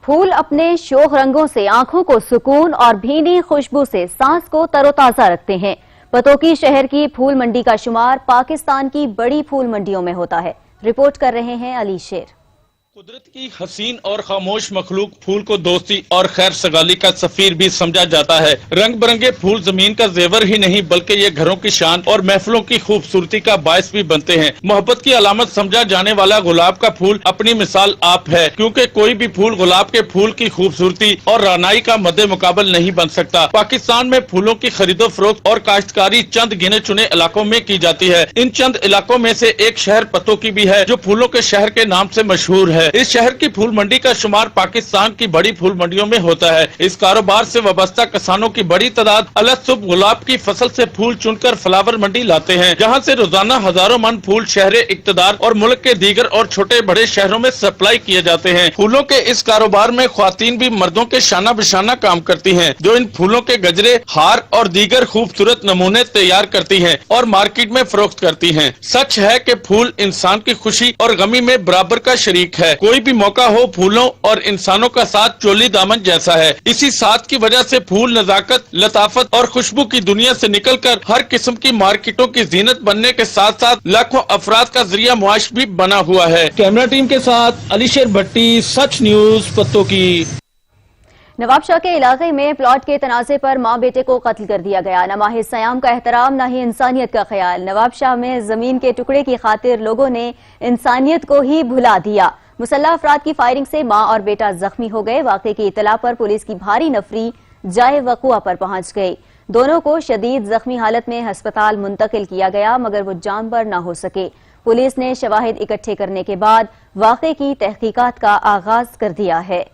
फूल अपने शोख रंगों से आंखों को सुकून और भीनी खुशबू से सांस को तरोताजा रखते हैं। पतोकी शहर की फूल मंडी का शुमार पाकिस्तान की बड़ी फूल मंडियों में होता है। रिपोर्ट कर रहे हैं अली शेर। कुदरत की हसीन और खामोश मखलूक फूल को दोस्ती और खैर सगाली का सफीर भी समझा जाता है। रंग बिरंगे फूल जमीन का जेवर ही नहीं बल्कि ये घरों की शान और महफिलों की खूबसूरती का बायस भी बनते हैं। मोहब्बत की अलामत समझा जाने वाला गुलाब का फूल अपनी मिसाल आप है, क्योंकि कोई भी फूल गुलाब के फूल की खूबसूरती और रानाई का मद्दे मुकाबल नहीं बन सकता। पाकिस्तान में फूलों की खरीदो फरोख्त और काश्तकारी चंद गिने चुने इलाकों में की जाती है। इन चंद इलाकों में से एक शहर पतोकी भी है, जो फूलों के शहर के नाम से मशहूर है। इस शहर की फूल मंडी का शुमार पाकिस्तान की बड़ी फूल मंडियों में होता है। इस कारोबार से वाबस्ता किसानों की बड़ी तादाद अलग सुबह गुलाब की फसल से फूल चुनकर फ्लावर मंडी लाते हैं, जहां से रोजाना हजारों मन फूल शहर इक्तदार और मुल्क के दीगर और छोटे बड़े शहरों में सप्लाई किए जाते हैं। फूलों के इस कारोबार में ख्वातीन भी मर्दों के शाना बिशाना काम करती हैं, जो इन फूलों के गजरे, हार और दीगर खूबसूरत नमूने तैयार करती हैं और मार्केट में फरोख्त करती हैं। सच है कि फूल इंसान की खुशी और गमी में बराबर का शरीक है। कोई भी मौका हो, फूलों और इंसानों का साथ चोली दामन जैसा है। इसी साथ की वजह से फूल नजाकत, लताफत और खुशबू की दुनिया से निकलकर हर किस्म की मार्केटों की जीनत बनने के साथ साथ लाखों अफराद का जरिया मुआश भी बना हुआ है। कैमरा टीम के साथ अली शेर भट्टी, सच न्यूज, पतोकी। नवाबशाह के इलाके में प्लॉट के तनाजे पर मां बेटे को कत्ल कर दिया गया। न माह सयाम का एहतराम, न ही इंसानियत का ख्याल। नवाबशाह में जमीन के टुकड़े की खातिर लोगों ने इंसानियत को ही भुला दिया। मुसल्लह अफराद की फायरिंग से मां और बेटा जख्मी हो गए। वाक़े की इतला पर पुलिस की भारी नफरी जाए वक़ुआ पर पहुंच गई। दोनों को शदीद जख्मी हालत में अस्पताल मुंतकिल किया गया, मगर वो जानबर न हो सके। पुलिस ने शवाहिद इकट्ठे करने के बाद वाक़े की तहकीकात का आगाज कर दिया है।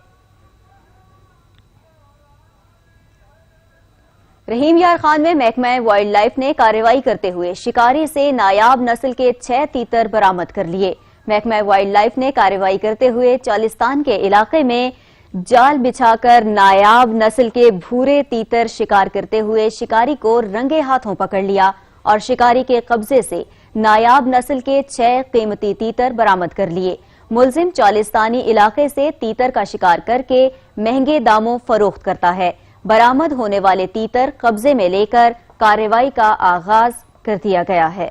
रहीम यार खान में महकमा वाइल्ड लाइफ ने कार्रवाई करते हुए शिकारी से नायाब नस्ल के 6 तीतर बरामद कर लिए। महकमा वाइल्ड लाइफ ने कार्रवाई करते हुए चालिस्तान के इलाके में जाल बिछाकर नायाब नस्ल के भूरे तीतर शिकार करते हुए शिकारी को रंगे हाथों पकड़ लिया और शिकारी के कब्जे से नायाब नस्ल के 6 कीमती तीतर बरामद कर लिए। मुलजिम चालिस्तानी इलाके से तीतर का शिकार करके महंगे दामों फरोख्त करता है। बरामद होने वाले तीतर कब्जे में लेकर कार्रवाई का आगाज कर दिया गया है।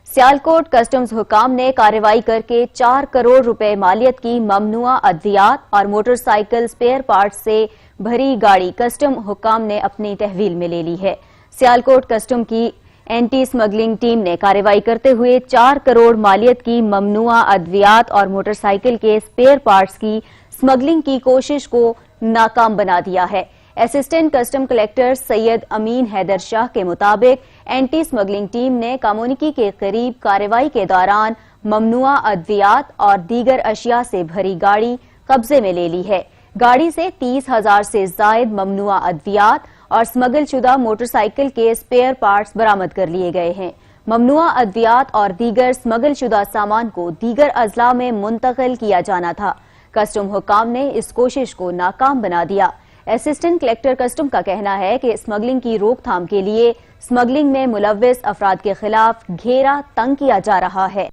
सियालकोट कस्टम्स हुकाम ने कार्रवाई करके 4 करोड़ रुपए मालियत की ममनुआ अद्वियात और मोटरसाइकिल स्पेयर पार्ट्स से भरी गाड़ी कस्टम हुकाम ने अपनी तहवील में ले ली है। सियालकोट कस्टम की एंटी स्मगलिंग टीम ने कार्रवाई करते हुए 4 करोड़ मालियत की ममनुआ अद्वियात और मोटरसाइकिल के स्पेयर पार्ट्स की स्मगलिंग की कोशिश को नाकाम बना दिया है। असिस्टेंट कस्टम कलेक्टर सैयद अमीन हैदर शाह के मुताबिक एंटी स्मगलिंग टीम ने कामोनिकी के करीब कार्रवाई के दौरान ममनुआ अद्वियात और दीगर अशिया से भरी गाड़ी कब्जे में ले ली है। गाड़ी से 30,000 से जायद ममनुआ अद्वियात और स्मगल शुदा मोटरसाइकिल के स्पेयर पार्ट्स बरामद कर लिए गए हैं। ममनुआ अद्वियात और दीगर स्मगल शुदा सामान को दीगर अजला में मुंतकिल किया जाना था। कस्टम हुकाम ने इस कोशिश को नाकाम बना दिया। असिस्टेंट कलेक्टर कस्टम का कहना है कि स्मगलिंग की रोकथाम के लिए स्मगलिंग में मुलव्विस अफराद के खिलाफ घेरा तंग किया जा रहा है।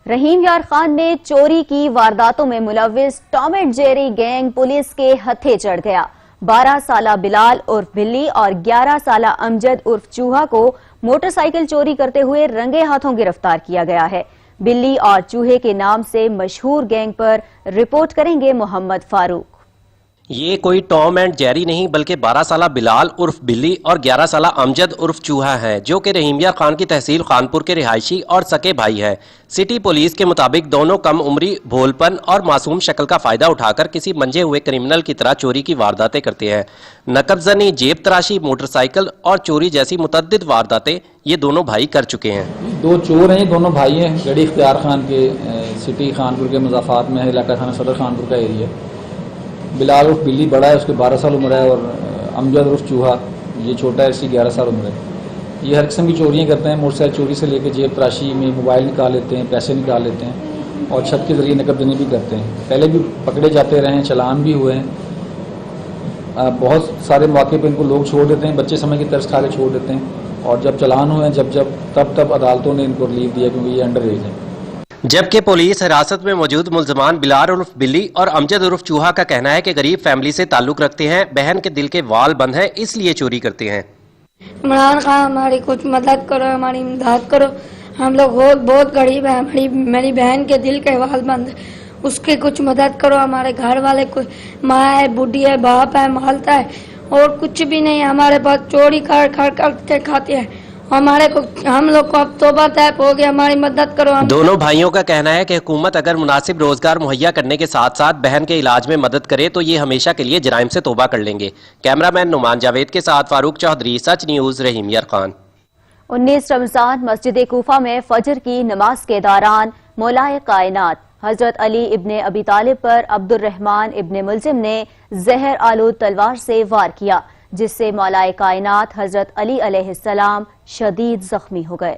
रहीम यार खान ने चोरी की वारदातों में मुलव्विस Tom and Jerry gang police के हत्थे चढ़ गया। 12 साला बिलाल उर्फ बिल्ली और 11 साला अमजद उर्फ चूहा को मोटरसाइकिल चोरी करते हुए रंगे हाथों गिरफ्तार किया गया है। बिल्ली और चूहे के नाम से मशहूर गैंग पर रिपोर्ट करेंगे मोहम्मद फारूक। ये कोई टॉम एंड जेरी नहीं बल्कि 12 साला बिलाल उर्फ बिल्ली और 11 साला अमजद उर्फ चूहा है, जो कि रहीम यार खान की तहसील खानपुर के रिहायशी और सके भाई है। सिटी पुलिस के मुताबिक दोनों कम उम्री, भोलपन और मासूम शक्ल का फायदा उठाकर किसी मंजे हुए क्रिमिनल की तरह चोरी की वारदातें करते हैं। नकबजनी, जेब तराशी, मोटरसाइकिल और चोरी जैसी मुतअद्दिद वारदातें ये दोनों भाई कर चुके हैं। 2 चोर हैं, दोनों भाई हैं। गढ़ी इख्तियार खान के सिटी खानपुर के मुजाफात में है, इलाका खाना सदर खानपुर का एरिया। बिलाल उर्फ बिल्ली बड़ा है, उसके 12 साल उम्र है, और अमजद उर्फ चूहा ये छोटा है, इसकी 11 साल उम्र है। ये हर किस्म की चोरियाँ करते हैं। मोटरसाइकिल चोरी से लेकर जेब तराशी में मोबाइल निकाल लेते हैं, पैसे निकाल लेते हैं और छत के ज़रिए नकदनी भी करते हैं। पहले भी पकड़े जाते रहे हैं, चलान भी हुए हैं। बहुत सारे मौके पर इनको लोग छोड़ देते हैं, बच्चे समय की तरस खा के छोड़ देते हैं, और जब चलान हुए तब अदालतों ने इनको रिलीफ दिया क्योंकि ये अंडर एज है। जबकि पुलिस हिरासत में मौजूद मुल्जमान बिलाल उर्फ बिल्ली और अमजद उर्फ चूहा का कहना है कि गरीब फैमिली से ताल्लुक रखते हैं, बहन के दिल के वाल बंद हैं, इसलिए चोरी करते हैं। इमरान खान हमारी कुछ मदद करो, हमारी इमदाद करो, हम लोग बहुत गरीब हैं, मेरी बहन के दिल के वाल बंद, उसकी कुछ मदद करो। हमारे घर वाले कोई माँ है, बूढ़ी है, बाप है, मालता है और कुछ भी नहीं है हमारे पास। चोरी कर के खाते हैं, हम लोग को अब तौबा तैब हो गया, हमारी मदद करो। दोनों भाइयों का कहना है कि हुकूमत अगर मुनासिब रोजगार मुहैया करने के साथ साथ बहन के इलाज में मदद करे तो ये हमेशा के लिए जराइम से तौबा कर लेंगे। कैमरामैन नुमान जावेद के साथ फारूक चौधरी, सच न्यूज, रहीम यार खान। 19 रमजान मस्जिद कूफा में फजर की नमाज के दौरान मौलाए कायनात हजरत अली इब्ने अबी तालिब पर अब्दुर्रहमान इब्ने मुलजिम ने जहर आलूद तलवार से वार किया, जिससे मौलाए कायनात हजरत अली अलैहिस्सलाम शदीद जख्मी हो गए।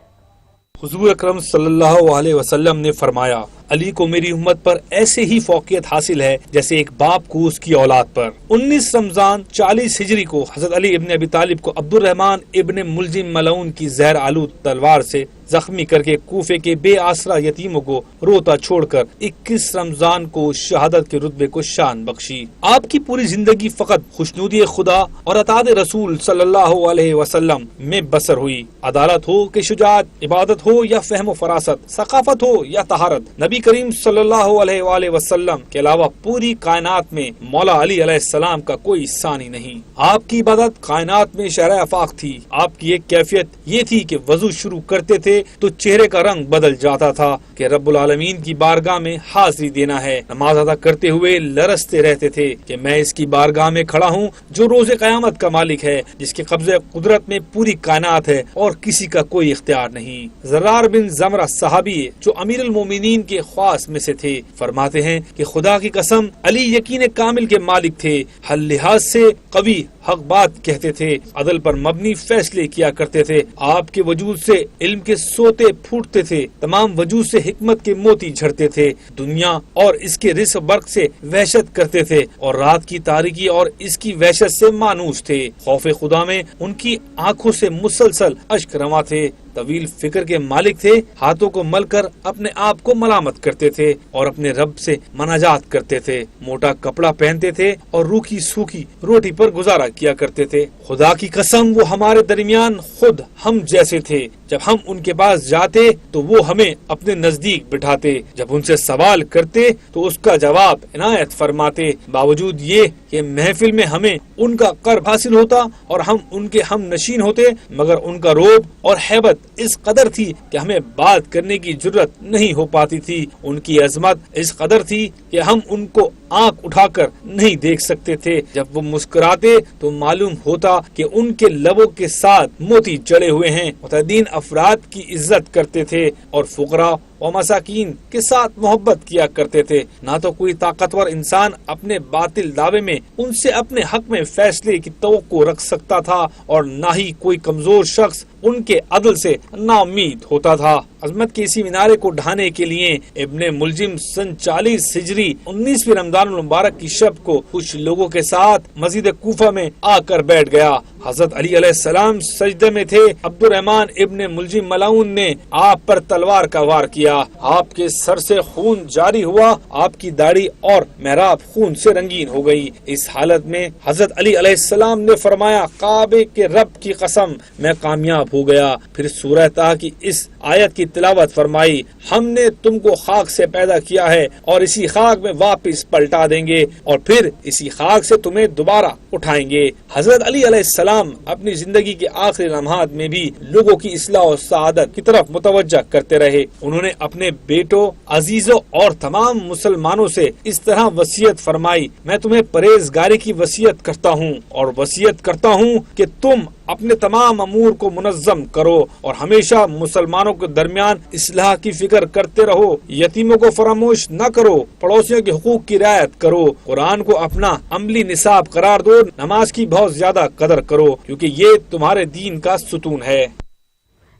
हुजूर अकरम सल्लल्लाहु अलैहि वसल्लम ने फरमाया, अली को मेरी उम्मत पर ऐसे ही फौकियत हासिल है जैसे एक बाप को उसकी औलाद पर। 19 रमजान 40 हिजरी को हजरत अली इब्ने अबी तालिब को अब्दुर्रहमान इब्ने मुलजिम मलऊन की जहर आलूद तलवार से जख्मी करके कूफे के बेआसरा यतीमों को रोता छोड़कर 21 रमजान को शहादत के रुतबे को शान बख्शी। आपकी पूरी जिंदगी फकत खुशनुदी खुदा और अताद रसूल सल्लल्लाहु अलैहि वसल्लम में बसर हुई। अदालत हो कि शुजाअत, इबादत हो या फहम फरासत, सकाफत हो या तहारत, नबी करीम सल्लल्लाहु अलैहि वसल्लम के अलावा पूरी कायनात में मौला अली अलैहिस्सलाम का कोई सानी नहीं। आपकी इबादत कायनात में शहर आफाक थी। आपकी एक कैफियत ये थी कि वजू शुरू करते थे तो चेहरे का रंग बदल जाता था कि रब्बुल आलमीन की बारगाह में हाजिरी देना है। नमाज अदा करते हुए लरसते रहते थे कि मैं इसकी बारगाह में खड़ा हूँ जो रोजे कयामत का मालिक है, जिसके कब्जे कुदरत में पूरी कायनात है और किसी का कोई इख्तियार नहीं। ज़र्रार बिन ज़मरा सहाबी जो अमीरुल मोमिनीन के ख्वास में से थे, फरमाते हैं कि खुदा की कसम अली यकीन कामिल के मालिक थे, हर लिहाज से कवी, حق بات کہتے تھے، عدل پر مبنی فیصلے کیا کرتے تھے، آپ کے وجود سے علم کے سوتے پھوٹتے تھے، تمام وجود سے حکمت کے موتی جھڑتے تھے، دنیا اور اس کے رزق برق سے وحشت کرتے تھے اور رات کی تاریکی اور اس کی وحشت سے مانوس تھے، خوف خدا میں ان کی آنکھوں سے مسلسل اشک رواں تھے، طویل فکر کے مالک تھے، ہاتھوں کو مل کر اپنے آپ کو ملامت کرتے تھے اور اپنے رب سے مناجات کرتے تھے، موٹا کپڑا پہنتے تھے اور روکھی سوکھی روٹی پر گزارا کیا کرتے تھے، خدا کی قسم وہ ہمارے درمیان خود ہم جیسے تھے، جب ہم ان کے پاس جاتے تو وہ ہمیں اپنے نزدیک بٹھاتے، جب ان سے سوال کرتے تو اس کا جواب عنایت فرماتے، باوجود یہ کہ محفل میں ہمیں ان کا قرب حاصل ہوتا اور ہم ان کے ہم نشین ہوتے، مگر ان کا روب اور ہیبت اس قدر تھی کہ ہمیں بات کرنے کی جرت نہیں ہو پاتی تھی، ان کی عظمت اس قدر تھی کہ ہم ان کو آنکھ اٹھا کر نہیں دیکھ سکتے تھے، جب وہ مسکراتے تو معلوم ہوتا کہ ان کے لبوں کے ساتھ موتی جڑے ہوئے ہیں، متدین افراد کی عزت کرتے تھے اور فقراء و مساکین کے ساتھ محبت کیا کرتے تھے، نہ تو کوئی طاقتور انسان اپنے باطل دعوے میں ان سے اپنے حق میں فیصلے کی توقع رکھ سکتا تھا اور نہ ہی کوئی کمزور شخص ان کے عدل سے نا امید ہوتا تھا۔ عظمت کے اسی مینارے کو ڈھانے کے لیے ابن ملجم سن 40 ہجری 19ویں رمضان المبارک کی شب کو کچھ لوگوں کے ساتھ مسجد کوفہ میں آ کر بیٹھ گیا۔ حضرت علی علیہ السلام سجدے میں تھے، عبد الرحمن ابن ملجم ملعون نے آپ پر تلوار کا وار کیا، آپ کے سر سے خون جاری ہوا، آپ کی داڑھی اور محراب خون سے رنگین ہو گئی۔ اس حالت میں حضرت علی علیہ السلام نے فرمایا، کعبے کے رب کی قسم میں کامیاب ہو گیا۔ پھر سورہ طہ کی اس آیت کی تلاوت فرمائی، ہم نے تم کو خاک سے پیدا کیا ہے اور اسی خاک میں واپس پلٹا دیں گے اور پھر اسی خاک سے تمہیں دوبارہ اٹھائیں گے۔ حضرت علی علیہ السلام اپنی زندگی کے آخری لمحات میں بھی لوگوں کی اصلاح و سعادت کی طرف متوجہ کرتے رہے۔ انہوں نے اپنے بیٹوں، عزیزوں اور تمام مسلمانوں سے اس طرح وصیت فرمائی، میں تمہیں پرہیزگاری کی وصیت کرتا ہوں اور وصیت کرتا ہوں کہ تم اپنے تمام امور کو منظم کرو اور ہمیشہ مسلمانوں کے درمیان اصلاح کی فکر کرتے رہو، یتیموں کو فراموش نہ کرو، پڑوسیوں کے حقوق کی رعایت کرو، قرآن کو اپنا عملی نصاب قرار دو، نماز کی بہت زیادہ قدر کرو کیونکہ یہ تمہارے دین کا ستون ہے۔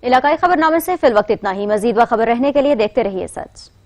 علاقائی خبر نامے سے فی الوقت اتنا ہی، مزید باخبر رہنے کے لیے دیکھتے رہیے سچ۔